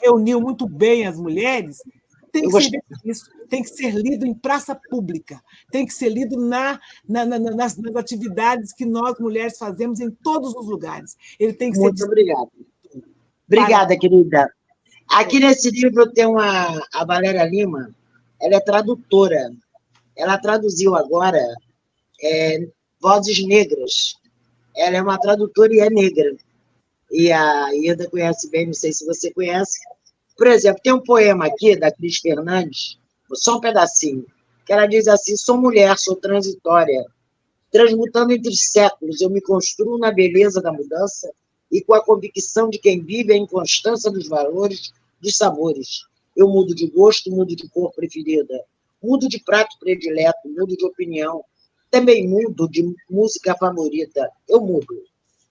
reuniu muito bem as mulheres, tem que ser lido em praça pública, tem que ser lido nas atividades que nós, mulheres, fazemos em todos os lugares. Ele tem que Muito obrigada. Obrigada, querida. Aqui nesse livro tem a Valéria Lima, ela é tradutora. Ela traduziu agora Vozes Negras. Ela é uma tradutora e é negra. E a Ida conhece bem, não sei se você conhece. Por exemplo, tem um poema aqui da Cris Fernandes, só um pedacinho, que ela diz assim: sou mulher, sou transitória, transmutando entre séculos, eu me construo na beleza da mudança e com a convicção de quem vive a inconstância dos valores, dos sabores. Eu mudo de gosto, mudo de cor preferida, mudo de prato predileto, mudo de opinião, também mudo de música favorita. Eu mudo.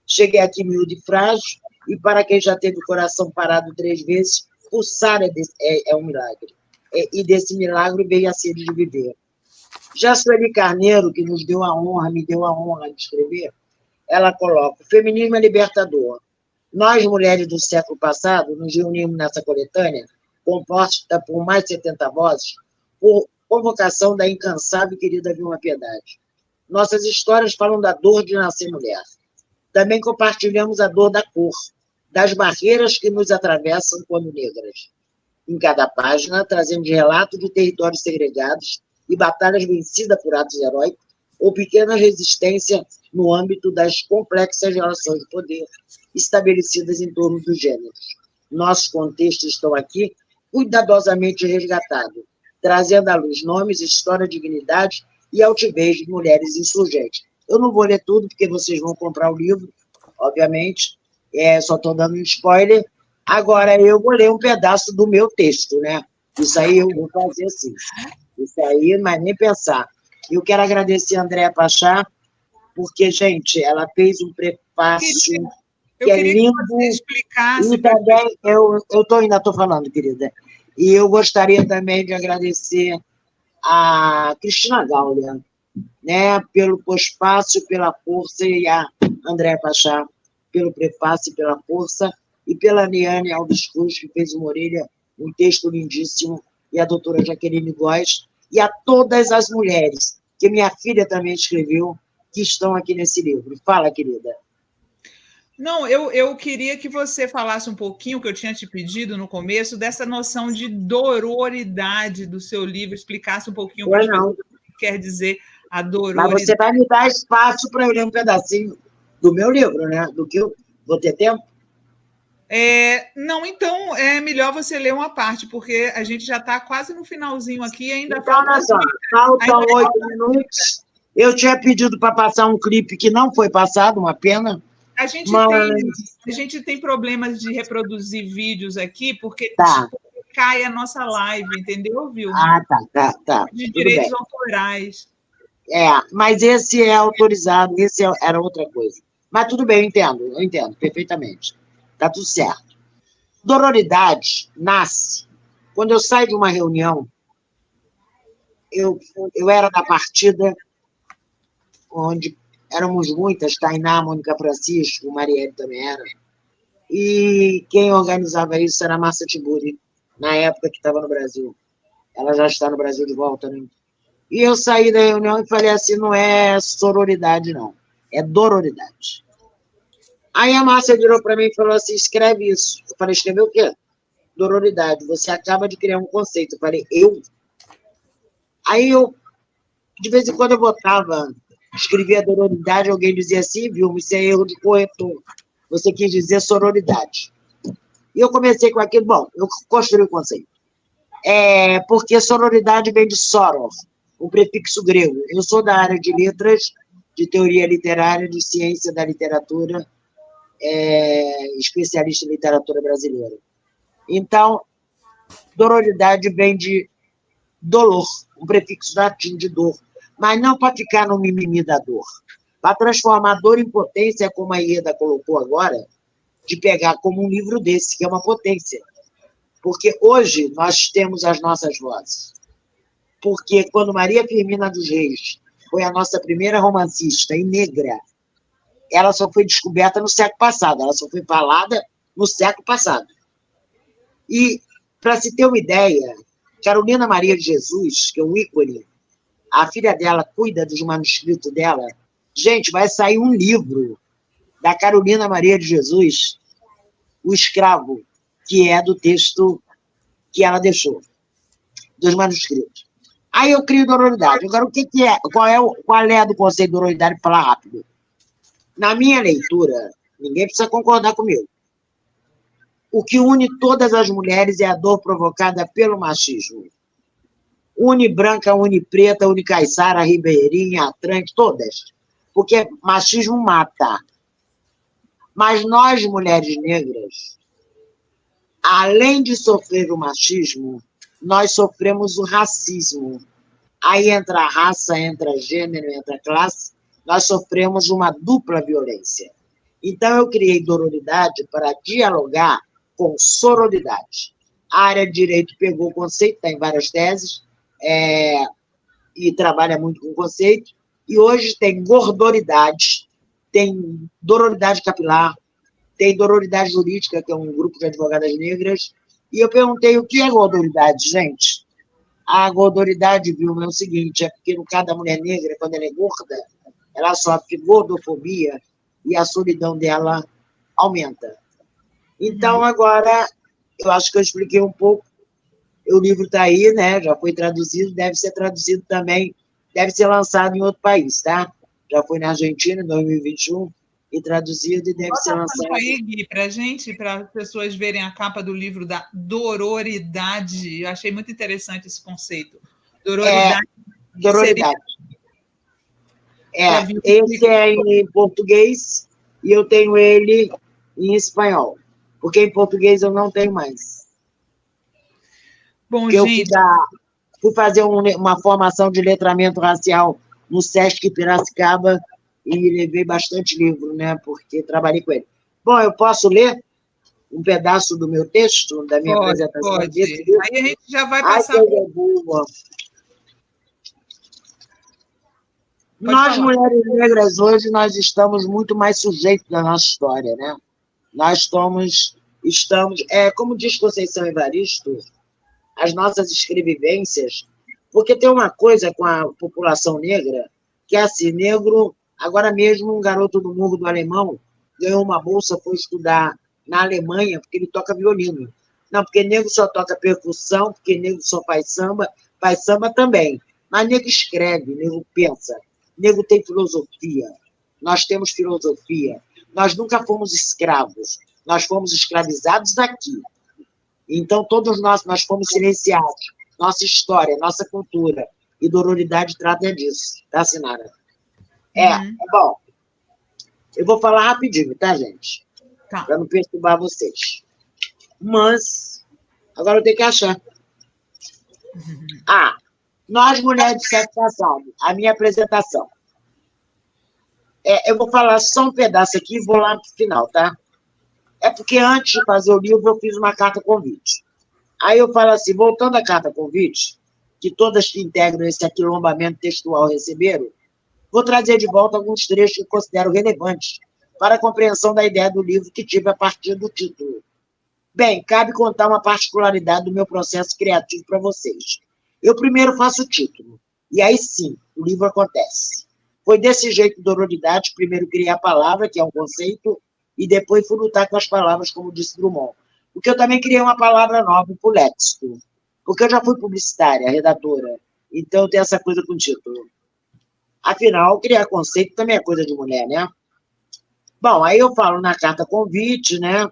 Cheguei aqui miúdo e frágil, e para quem já teve o coração parado 3 vezes, pulsar é um milagre. E desse milagre veio a sede de viver. Já Sueli Carneiro, que nos deu a honra, me deu a honra de escrever, ela coloca: o feminismo é libertador. Nós, mulheres do século passado, nos reunimos nessa coletânea, composta por mais de 70 vozes, por convocação da incansável e querida Vilma Piedade. Nossas histórias falam da dor de nascer mulher. Também compartilhamos a dor da cor, das barreiras que nos atravessam quando negras. Em cada página, trazemos relatos de territórios segregados e batalhas vencidas por atos heróicos ou pequenas resistências no âmbito das complexas relações de poder estabelecidas em torno dos gêneros. Nossos contextos estão aqui cuidadosamente resgatados, trazendo à luz nomes, história, dignidade e altivez de mulheres insurgentes. Eu não vou ler tudo, porque vocês vão comprar o livro, obviamente, só estou dando um spoiler. Agora eu vou ler um pedaço do meu texto, né? Isso aí eu vou fazer assim. Isso aí, mas nem pensar. Eu quero agradecer a Andréa Pachá, porque, gente, ela fez um prefácio que é lindo. Que você explicasse. E também, ainda estou falando, querida. E eu gostaria também de agradecer a Cristina Gaulia, né, pelo pós-fácio, pela força, e a Andréa Pachá pelo prefácio, pela força, e pela Liane Alves Cruz, que fez uma orelha, um texto lindíssimo, e a doutora Jaqueline Góes, e a todas as mulheres, que minha filha também escreveu, que estão aqui nesse livro. Fala, querida. Não, eu queria que você falasse um pouquinho, que eu tinha te pedido no começo, dessa noção de dororidade do seu livro, explicasse um pouquinho para as pessoas o que quer dizer a dororidade. Mas você vai me dar espaço para eu ler um pedacinho do meu livro, né? Do que eu vou ter tempo? Não, então é melhor você ler uma parte, porque a gente já está quase no finalzinho aqui e ainda então, olha só, faltam 8 minutos. Eu tinha pedido para passar um clipe que não foi passado, uma pena. A gente tem problemas de reproduzir vídeos aqui, porque cai a nossa live, entendeu, Vilma? Tá. De direitos autorais. Mas esse é autorizado, esse era outra coisa. Mas tudo bem, eu entendo perfeitamente. Está tudo certo. Dororidade nasce. Quando eu saio de uma reunião, eu era da partida onde éramos muitas, Tainá, Mônica Francisco, Marielle também era, e quem organizava isso era a Márcia Tiburi, na época que estava no Brasil. Ela já está no Brasil de volta, né? E eu saí da reunião e falei assim, não é sororidade, não, é dororidade. Aí a Márcia virou para mim e falou assim, escreve isso. Eu falei, escreveu o quê? Dororidade. Você acaba de criar um conceito. Eu falei, eu? Aí de vez em quando eu botava, escrevia dororidade, alguém dizia assim, Vilma, isso é erro de corretor. Você quis dizer sororidade. E eu comecei com aquilo, bom, eu construí o conceito. Porque sororidade vem de soror, um prefixo grego. Eu sou da área de letras, de teoria literária, de ciência da literatura, especialista em literatura brasileira. Então, dororidade vem de dolor, um prefixo latim de dor, mas não para ficar no mimimi da dor. para transformar dor em potência, como a Ieda colocou agora, de pegar como um livro desse, que é uma potência. Porque hoje nós temos as nossas vozes. Porque quando Maria Firmina dos Reis foi a nossa primeira romancista e negra, ela só foi descoberta no século passado, ela só foi falada no século passado. E, para se ter uma ideia, Carolina Maria de Jesus, que é um ícone, a filha dela cuida dos manuscritos dela. Gente, vai sair um livro da Carolina Maria de Jesus, O Escravo, que é do texto que ela deixou, dos manuscritos. Aí eu crio dororidade. Agora, o que é? Qual é do conceito de dororidade? Para falar rápido. Na minha leitura, ninguém precisa concordar comigo. O que une todas as mulheres é a dor provocada pelo machismo. Une branca, une preta, une caiçara, ribeirinha, atranque, todas. Porque machismo mata. Mas nós, mulheres negras, além de sofrer o machismo, nós sofremos o racismo. Aí entra a raça, entra gênero, entra classe, nós sofremos uma dupla violência. Então, eu criei dororidade para dialogar com sororidade. A área de direito pegou o conceito, está em várias teses, e trabalha muito com o conceito, e hoje tem gordoridade, tem dororidade capilar, tem dororidade jurídica, que é um grupo de advogadas negras, e eu perguntei o que é gordoridade, gente. A gordoridade, Vilma, é o seguinte, é porque cada mulher negra, quando ela é gorda, ela sofre gordofobia e a solidão dela aumenta. Então, agora, eu acho que eu expliquei um pouco. O livro está aí, né? Já foi traduzido, deve ser traduzido também, deve ser lançado em outro país, tá? Já foi na Argentina, em 2021, e traduzido, e deve ser lançado. Aí, Gui, para a gente, para as pessoas verem a capa do livro da dororidade. Eu achei muito interessante esse conceito. Dororidade. Dororidade. Esse é em português e eu tenho ele em espanhol, porque em português eu não tenho mais. Bom, porque gente... eu fui fazer uma formação de letramento racial no Sesc Piracicaba e levei bastante livro, né, porque trabalhei com ele. Bom, eu posso ler um pedaço do meu texto, da minha apresentação? Pode. Desse livro? Aí a gente já vai passar... Nós, mulheres negras, hoje, nós estamos muito mais sujeitos da nossa história, né? Nós estamos como diz Conceição Evaristo, as nossas escrevivências, porque tem uma coisa com a população negra, que é assim, negro, agora mesmo um garoto do Morro do Alemão ganhou uma bolsa, foi estudar na Alemanha, porque ele toca violino. Não, porque negro só toca percussão, porque negro só faz samba também. Mas negro escreve, negro pensa, negro tem filosofia, nós temos filosofia, nós nunca fomos escravos, nós fomos escravizados aqui. Então, todos nós fomos silenciados. Nossa história, nossa cultura. E dororidade trata disso, tá, Sinara? Bom. Eu vou falar rapidinho, tá, gente? Tá. Para não perturbar vocês. Mas, agora eu tenho que achar. Nós, mulheres do século passado, a minha apresentação. Eu vou falar só um pedaço aqui e vou lá para o final, tá? É porque antes de fazer o livro, eu fiz uma carta-convite. Aí eu falo assim, voltando à carta-convite, que todas que integram esse aquilombamento textual receberam, vou trazer de volta alguns trechos que considero relevantes para a compreensão da ideia do livro que tive a partir do título. Bem, cabe contar uma particularidade do meu processo criativo para vocês. Eu primeiro faço o título, e aí sim, o livro acontece. Foi desse jeito, dororidade, primeiro criei a palavra, que é um conceito, e depois fui lutar com as palavras, como disse Drummond. Porque eu também criei uma palavra nova para o léxico, porque eu já fui publicitária, redatora, então eu tenho essa coisa com título. Afinal, criar conceito também é coisa de mulher, né? Bom, aí eu falo na carta convite, né?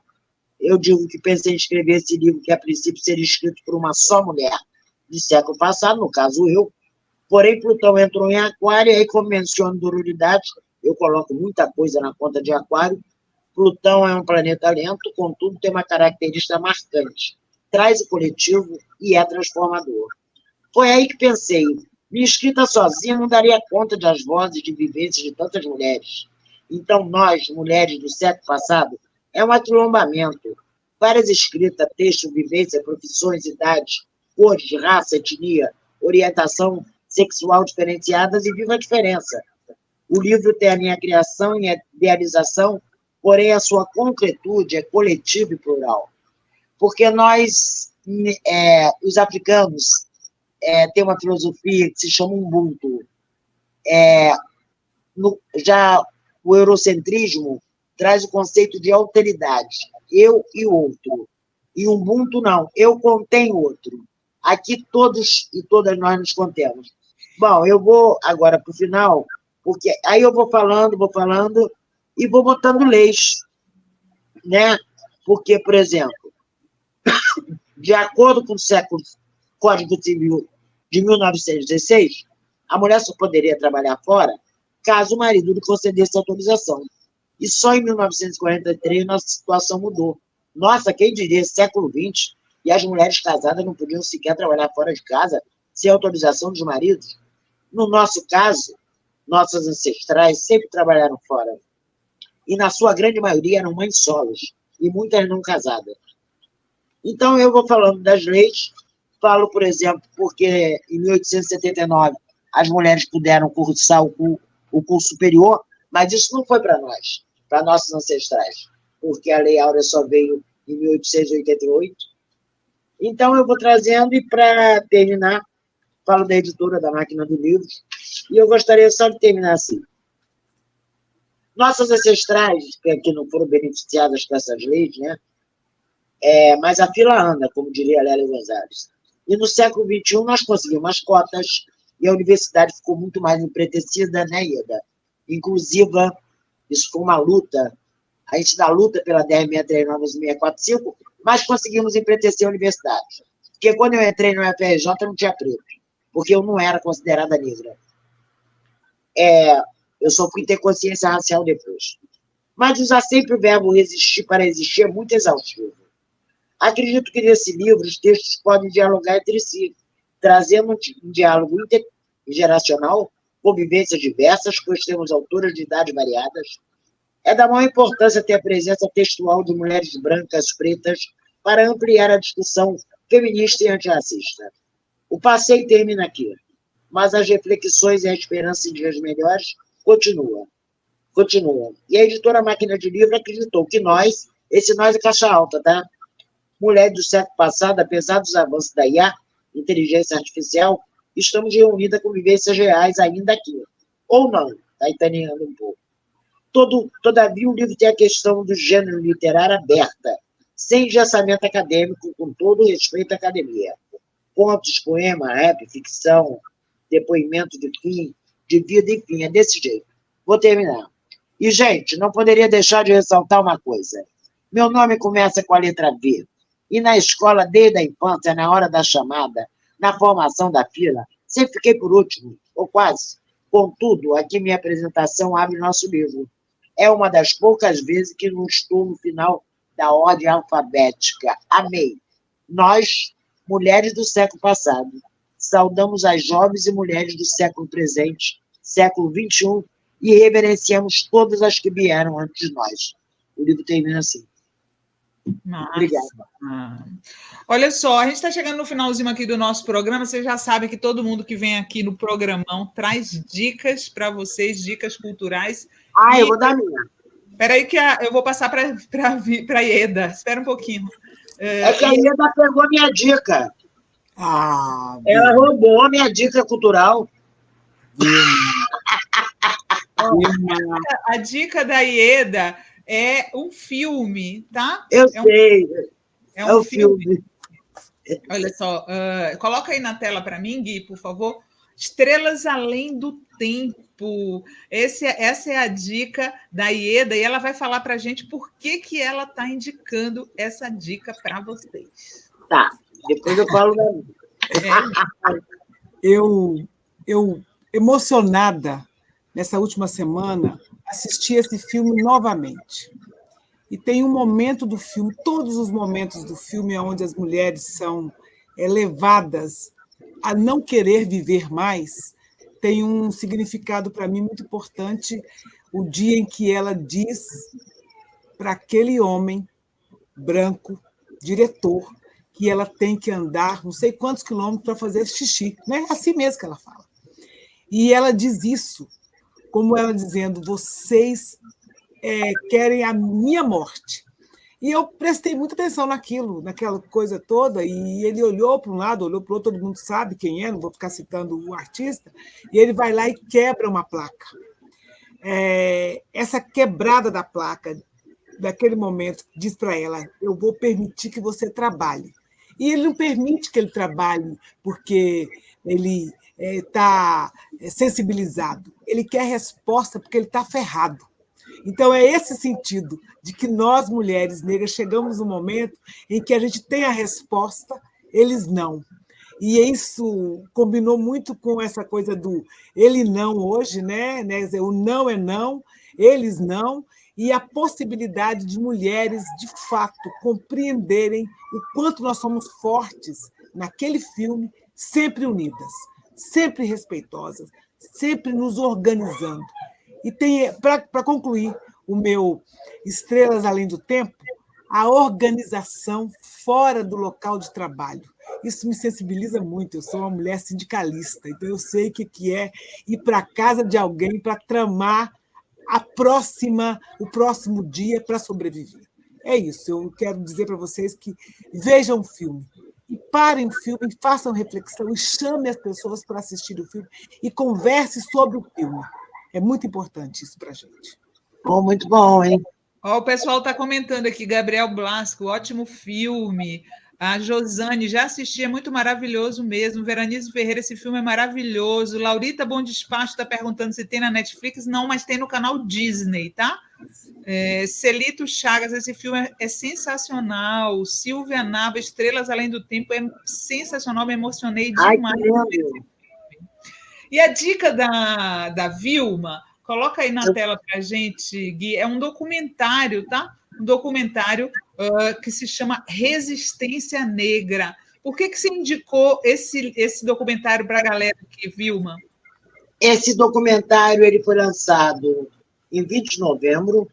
Eu digo que pensei em escrever esse livro, que a princípio seria escrito por uma só mulher do século passado, no caso eu, porém Plutão entrou em Aquário, e aí como menciono dororidade, eu coloco muita coisa na conta de Aquário. Plutão é um planeta lento, contudo tem uma característica marcante, traz o coletivo e é transformador. Foi aí que pensei Minha escrita sozinha não daria conta das vozes de vivências de tantas mulheres. Então, nós, mulheres do século passado, é um aquilombamento. Várias escritas, texto, vivência, profissões, idades, cores, raça, etnia, orientação sexual diferenciadas e viva a diferença. O livro tem a minha criação e a idealização, porém a sua concretude é coletiva e plural. Porque nós, os africanos, tem uma filosofia que se chama Ubuntu. Já o eurocentrismo traz o conceito de alteridade, eu e o outro. E Ubuntu não, eu contém o outro. Aqui todos e todas nós nos contemos. Bom, eu vou agora para o final, porque aí eu vou falando e vou botando leis, né? Porque, por exemplo, de acordo com o Código Civil de 1916, a mulher só poderia trabalhar fora caso o marido lhe concedesse autorização. E só em 1943 nossa situação mudou. Nossa, quem diria, século XX, e as mulheres casadas não podiam sequer trabalhar fora de casa sem autorização dos maridos? No nosso caso, nossas ancestrais sempre trabalharam fora. E, na sua grande maioria, eram mães solos, e muitas não casadas. Então, eu vou falando das leis, falo, por exemplo, porque em 1879 as mulheres puderam cursar o curso superior, mas isso não foi para nós, para nossos ancestrais, porque a Lei Áurea só veio em 1888. Então, eu vou trazendo, e para terminar, falo da editora da Máquina do Livro, e eu gostaria só de terminar assim. Nossas ancestrais, que não foram beneficiadas com essas leis, né? Mas a fila anda, como diria Lélia Gonzalez. E no século XXI nós conseguimos as cotas, e a universidade ficou muito mais empretecida, né, Ieda? Inclusiva, isso foi uma luta, a gente dá luta pela 10.639.645, mas conseguimos empretecer a universidade. Porque quando eu entrei no UFRJ não tinha preto, porque eu não era considerada negra. Eu só fui ter consciência racial depois. Mas usar sempre o verbo resistir para existir é muito exaustivo. Acredito que nesse livro os textos podem dialogar entre si, trazendo um diálogo intergeracional, com vivências diversas, pois temos autoras de idades variadas. É da maior importância ter a presença textual de mulheres brancas, pretas, para ampliar a discussão feminista e antirracista. O passeio termina aqui, mas as reflexões e a esperança em dias melhores continuam. E a editora Máquina de Livro acreditou que nós, esse nós é caixa alta, tá? Mulheres do século passado, apesar dos avanços da IA, inteligência artificial, estamos reunidas com vivências reais ainda aqui. Ou não, está itaneando um pouco. Todavia, o livro tem a questão do gênero literário aberta, sem engessamento acadêmico, com todo o respeito à academia. Contos, poema, rap, ficção, depoimento de fim, de vida, enfim, é desse jeito. Vou terminar. E, gente, não poderia deixar de ressaltar uma coisa. Meu nome começa com a letra V. E na escola, desde a infância, na hora da chamada, na formação da fila, sempre fiquei por último, ou quase. Contudo, aqui minha apresentação abre nosso livro. É uma das poucas vezes que não estou no final da ordem alfabética. Amei. Nós, mulheres do século passado, saudamos as jovens e mulheres do século presente, século XXI, e reverenciamos todas as que vieram antes de nós. O livro termina assim. Nossa. Obrigada. Olha só, a gente está chegando no finalzinho aqui do nosso programa. Vocês já sabem que todo mundo que vem aqui no programão traz dicas para vocês, dicas culturais. Eu vou dar a minha. Espera aí que eu vou passar para a Ieda. Espera um pouquinho. É que a Ieda pegou a minha dica. Ela roubou a minha dica cultural. A dica da Ieda é um filme, tá? Eu sei. É um filme. Olha só, coloca aí na tela para mim, Gui, por favor. Estrelas Além do Tempo. Essa é a dica da Ieda, e ela vai falar para a gente por que ela está indicando essa dica para vocês. Tá, depois eu falo da minha. Eu, emocionada, nessa última semana, assisti esse filme novamente. E tem um momento do filme, todos os momentos do filme onde as mulheres são levadas a não querer viver mais tem um significado para mim muito importante, o dia em que ela diz para aquele homem branco, diretor, que ela tem que andar não sei quantos quilômetros para fazer xixi. Não é assim mesmo que ela fala. E ela diz isso, como ela dizendo, vocês querem a minha morte. E eu prestei muita atenção naquilo, naquela coisa toda, e ele olhou para um lado, olhou para o outro, todo mundo sabe quem é, não vou ficar citando o artista, e ele vai lá e quebra uma placa. Essa quebrada da placa, daquele momento, diz para ela, eu vou permitir que você trabalhe. E ele não permite que ele trabalhe porque ele está sensibilizado. Ele quer resposta porque ele está ferrado. Então, é esse sentido de que nós, mulheres negras, chegamos no momento em que a gente tem a resposta, eles não. E isso combinou muito com essa coisa do ele não hoje, né? O não é não, eles não, e a possibilidade de mulheres, de fato, compreenderem o quanto nós somos fortes naquele filme, sempre unidas, sempre respeitosas, sempre nos organizando. E tem, para concluir o meu Estrelas Além do Tempo, a organização fora do local de trabalho. Isso me sensibiliza muito. Eu sou uma mulher sindicalista, então eu sei o que é ir para a casa de alguém para tramar o próximo dia para sobreviver. É isso. Eu quero dizer para vocês que vejam o filme, e parem o filme, façam reflexão, e chamem as pessoas para assistir o filme e converse sobre o filme. É muito importante isso para a gente. Muito bom, hein? O pessoal está comentando aqui, Gabriel Blasco, ótimo filme. A Josane, já assisti, é muito maravilhoso mesmo. Veranice Ferreira, esse filme é maravilhoso. Laurita Bom Despacho está perguntando se tem na Netflix. Não, mas tem no canal Disney, tá? Celito Chagas, esse filme é sensacional. Silvia Nava, Estrelas Além do Tempo, é sensacional, me emocionei demais. E a dica da Vilma, coloca aí na tela para a gente, Gui, é um documentário, tá? Um documentário que se chama Resistência Negra. Por que você indicou esse documentário para a galera aqui, Vilma? Esse documentário ele foi lançado em 20 de novembro.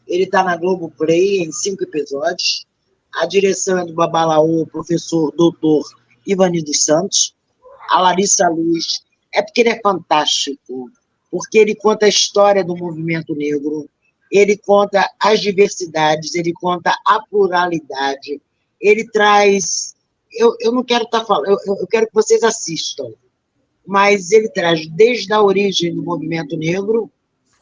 Ele está na Globoplay, em 5 episódios. A direção é do Babalaô, professor doutor Ivani dos Santos. A Larissa Luz, porque ele é fantástico, porque ele conta a história do movimento negro, ele conta as diversidades, ele conta a pluralidade, ele traz... Eu não quero estar falando, eu quero que vocês assistam, mas ele traz desde a origem do movimento negro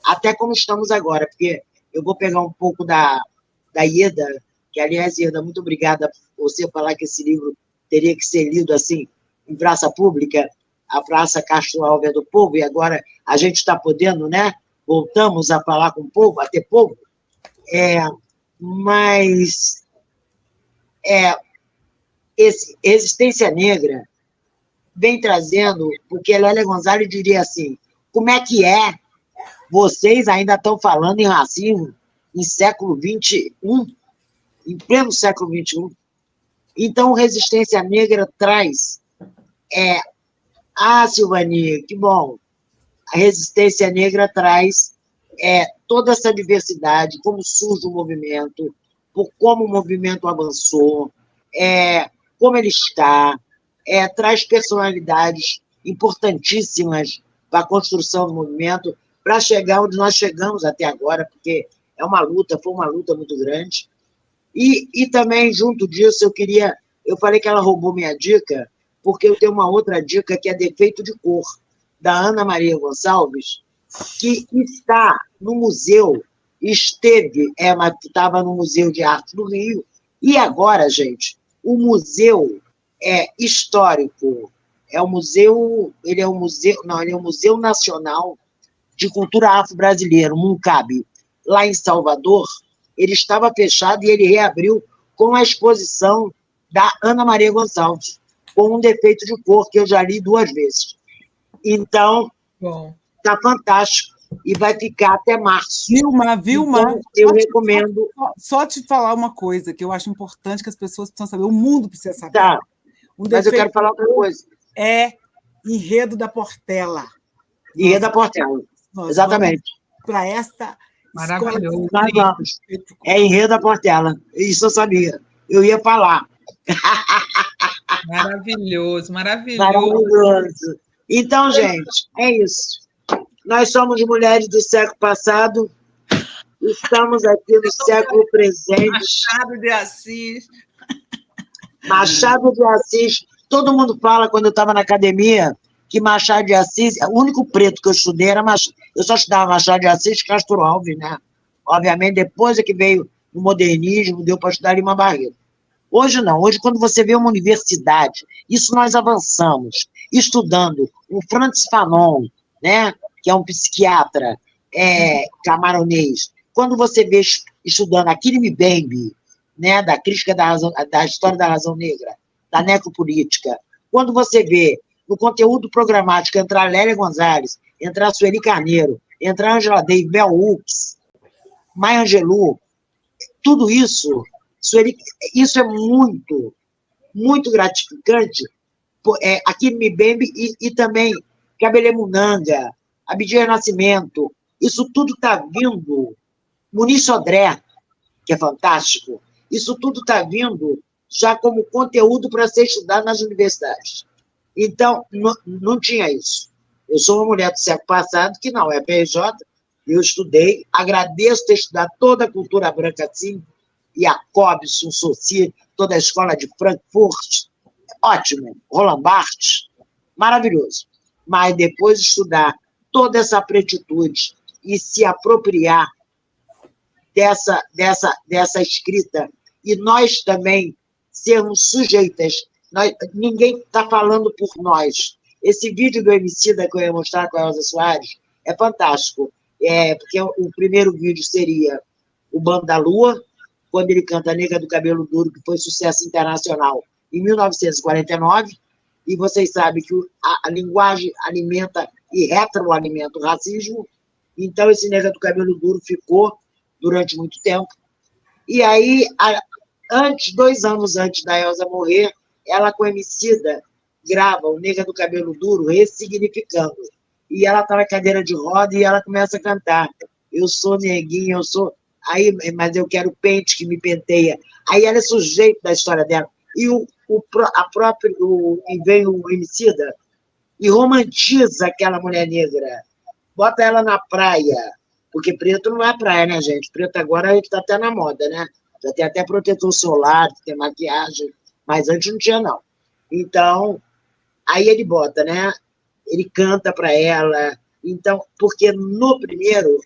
até como estamos agora, porque eu vou pegar um pouco da Ieda, que, aliás, Ieda, muito obrigada por você falar que esse livro teria que ser lido assim, em praça pública, a Praça Castro Alves do Povo, e agora a gente está podendo, né? Voltamos a falar com o povo, a ter povo. Mas Existência Negra vem trazendo, porque Lélia Gonzalez diria assim, como é que vocês ainda estão falando em racismo em século XXI, em pleno século XXI? Então, Resistência Negra traz... Silvani, que bom. A Resistência Negra traz toda essa diversidade, como surge o movimento, por como o movimento avançou, como ele está, traz personalidades importantíssimas para a construção do movimento, para chegar onde nós chegamos até agora, porque foi uma luta muito grande. E também, junto disso, eu falei que ela roubou minha dica, porque eu tenho uma outra dica que é Defeito de Cor, da Ana Maria Gonçalves, que está no museu, estava no Museu de Arte do Rio, e agora, gente, o museu histórico, ele é um Museu Nacional de Cultura Afro-Brasileira, o MUNCAB, lá em Salvador. Ele estava fechado e ele reabriu com a exposição da Ana Maria Gonçalves, com um Defeito de Cor, que eu já li 2 vezes. Então, está fantástico. E vai ficar até março. Vilma, então, eu recomendo... Só te falar uma coisa que eu acho importante que as pessoas precisam saber, o mundo precisa saber. Tá, mas eu quero falar outra coisa. é Enredo da Portela. Enredo da Portela, exatamente. Para esta Maravilhoso. Nós vamos. É Enredo da Portela. Isso eu sabia. Eu ia falar. Maravilhoso, maravilhoso. Maravilhoso. Então, gente, é isso. Nós somos mulheres do século passado, estamos aqui no século presente. Machado de Assis. Machado de Assis. Todo mundo fala, quando eu estava na academia, que Machado de Assis, o único preto que eu estudei era Machado. Eu só estudava Machado de Assis e Castro Alves, né? Obviamente, depois é que veio o modernismo, deu para estudar Lima Barreto. Hoje não. Hoje, quando você vê uma universidade, isso nós avançamos, estudando o Francis Fanon, né? Que é um psiquiatra camaronês. Quando você vê estudando Achille Mbembe, né? Da crítica da história da razão negra, da necropolítica. Quando você vê no conteúdo programático entrar Lélia Gonzalez, entrar Sueli Carneiro, entrar Angela Davis, Bell Hooks, Maya Angelou, tudo isso, isso é muito, muito gratificante. Achille Mbembe e também Cabelê Munanga, Abdias Nascimento, isso tudo está vindo. Muniz Sodré, que é fantástico, isso tudo está vindo já como conteúdo para ser estudado nas universidades. Então, não tinha isso. Eu sou uma mulher do século passado, que não é PJ, eu estudei, agradeço ter estudado toda a cultura branca assim, e a Cobson, Saussure, toda a escola de Frankfurt, ótimo, Roland Barthes, maravilhoso. Mas depois estudar toda essa pretitude e se apropriar dessa escrita, e nós também sermos sujeitas, ninguém está falando por nós. Esse vídeo do Emicida que eu ia mostrar com a Elza Soares é fantástico, porque o primeiro vídeo seria o Bando da Lua, quando ele canta Nega do Cabelo Duro, que foi sucesso internacional em 1949, e vocês sabem que a linguagem alimenta e retroalimenta o racismo, então esse Nega do Cabelo Duro ficou durante muito tempo. E aí, 2 anos antes da Elza morrer, ela com a Emicida grava o Nega do Cabelo Duro, ressignificando. E ela está na cadeira de roda e ela começa a cantar. Eu sou neguinha, eu sou... Aí, mas eu quero pente que me penteia. Aí ela é sujeito da história dela. E vem o Emicida e romantiza aquela mulher negra. Bota ela na praia. Porque preto não é praia, né, gente? Preto agora está até na moda, né? Já tem até protetor solar, tem maquiagem, mas antes não tinha, não. Então, aí ele bota, né? Ele canta para ela. Então, porque no primeiro,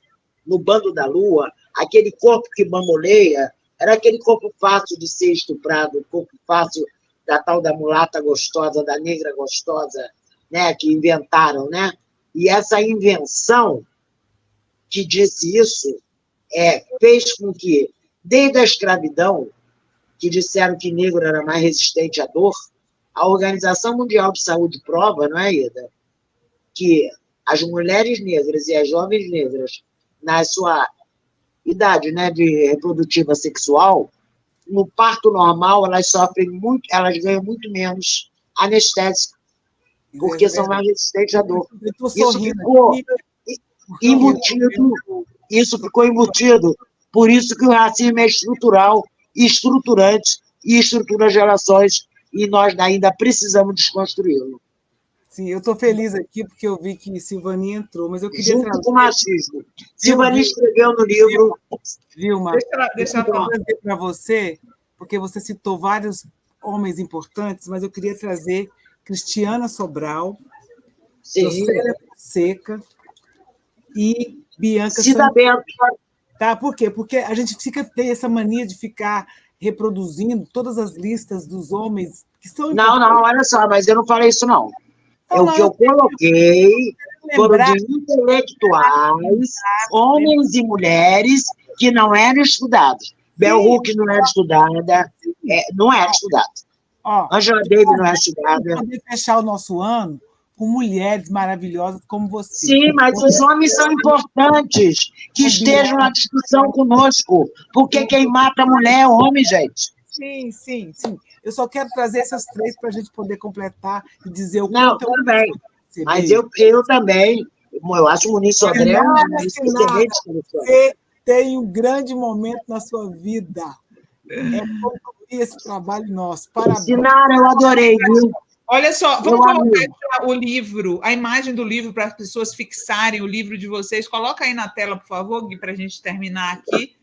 no Bando da Lua, aquele corpo que bamboleia era aquele corpo fácil de ser estuprado, o corpo fácil da tal da mulata gostosa, da negra gostosa, né? Que inventaram, né? E essa invenção que disse isso fez com que, desde a escravidão, que disseram que negro era mais resistente à dor, a Organização Mundial de Saúde prova, não é, Ida, que as mulheres negras e as jovens negras, na sua idade, né, de reprodutiva sexual, no parto normal, elas sofrem muito, elas ganham muito menos anestésico, porque são mais resistentes à dor. Isso ficou embutido, por isso que o racismo é estrutural, estruturante e estrutura as relações, e nós ainda precisamos desconstruí-lo. Sim, eu estou feliz aqui porque eu vi que Silvani entrou, mas eu queria junto com o machismo. Silvani escreveu no livro... Vilma, deixa eu trazer para você, porque você citou vários homens importantes, mas eu queria trazer Cristiana Sobral, Jocélia Fonseca e Bianca Cida Bento. Tá, por quê? Porque a gente tem essa mania de ficar reproduzindo todas as listas dos homens que são importantes. Não, olha só, mas eu não falei isso, não. O que eu coloquei foram de intelectuais, homens e mulheres que não eram estudados. Bell Hooks não era estudada, não era estudada. Angela Davis não era estudada. Poder fechar o nosso ano com mulheres maravilhosas como você. Sim, mas os homens são importantes que estejam na discussão conosco, porque quem mata a mulher é o homem, gente. Sim. Eu só quero trazer essas 3 para a gente poder completar e dizer o Não, quanto também. Mas eu também. Eu acho o Muniz Sodré um excelente escritor. Você tem um grande momento na sua vida. É concluir esse trabalho nosso. Parabéns. Sinara, eu adorei, viu? Olha só, vamos colocar o livro, a imagem do livro para as pessoas fixarem o livro de vocês. Coloca aí na tela, por favor, Gui, para a gente terminar aqui.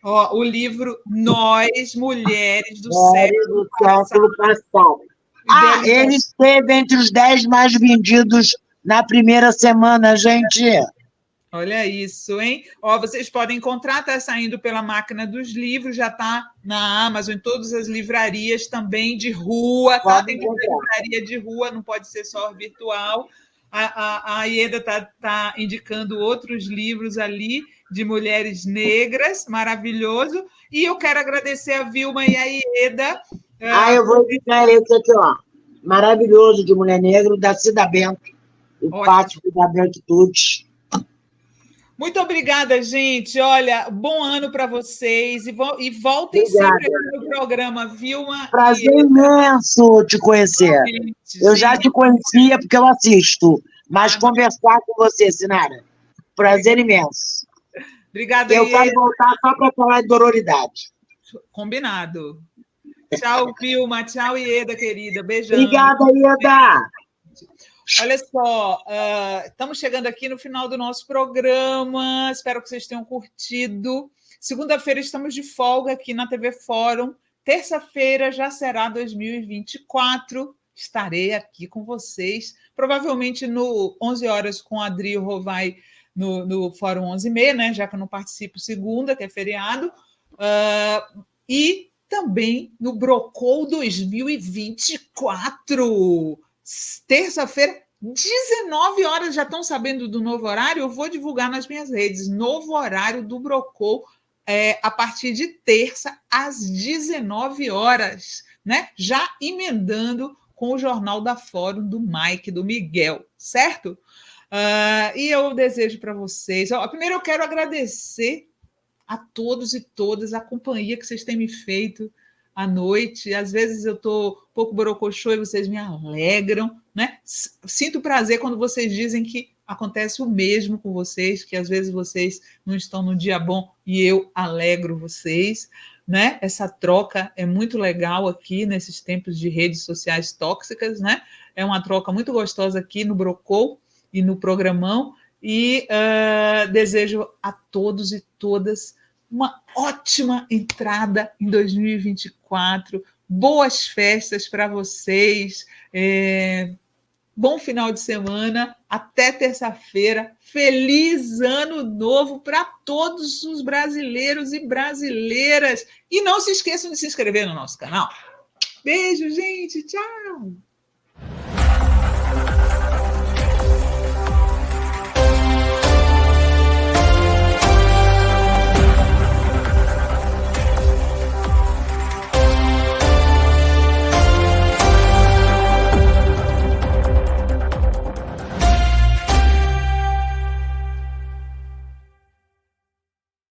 Ó, o livro Nós, Mulheres do Século Passado. Ele esteve entre os 10 mais vendidos na primeira semana, gente. Olha isso, hein? Ó, vocês podem encontrar, está saindo pela Máquina dos Livros, já está na Amazon, em todas as livrarias também de rua, tá? Tem livraria de rua, não pode ser só virtual. A Ieda está indicando outros livros ali de mulheres negras, maravilhoso. E eu quero agradecer a Vilma e a Ieda. Eu vou indicar esse aqui, ó. Maravilhoso, de Mulher Negra, da Cida Bento. O Pátio da Branquitude. Muito obrigada, gente. Olha, bom ano para vocês. E voltem sempre aqui no programa, Vilma. Prazer imenso te conhecer. Eu já te conhecia porque eu assisto. Mas conversar com você, Sinara, prazer imenso. Obrigada, eu quero voltar só para falar de dororidade. Combinado. Tchau, Vilma. Tchau, Ieda, querida. Beijão. Obrigada, Ieda. Olha só, estamos chegando aqui no final do nosso programa. Espero que vocês tenham curtido. Segunda-feira estamos de folga aqui na TV Fórum. Terça-feira já será 2024. Estarei aqui com vocês, provavelmente no 11 horas com a Adri Rovai no Fórum 11h30, né? Já que eu não participo segunda, que é feriado. E também no Brocou 2024. Terça-feira, 19 horas, já estão sabendo do novo horário? Eu vou divulgar nas minhas redes. Novo horário do Brocou a partir de terça, às 19 horas, né? Já emendando com o Jornal da Fórum do Mike, do Miguel, certo? E eu desejo para vocês... primeiro eu quero agradecer a todos e todas a companhia que vocês têm me feito à noite. Às vezes eu estou um pouco borocochô e vocês me alegram, né? Sinto prazer quando vocês dizem que acontece o mesmo com vocês, que às vezes vocês não estão no dia bom e eu alegro vocês, né? Essa troca é muito legal aqui nesses tempos de redes sociais tóxicas, né? É uma troca muito gostosa aqui no Brocou e no Programão, e desejo a todos e todas uma ótima entrada em 2024, boas festas para vocês, bom final de semana, até terça-feira, feliz ano novo para todos os brasileiros e brasileiras, e não se esqueçam de se inscrever no nosso canal. Beijo, gente, tchau!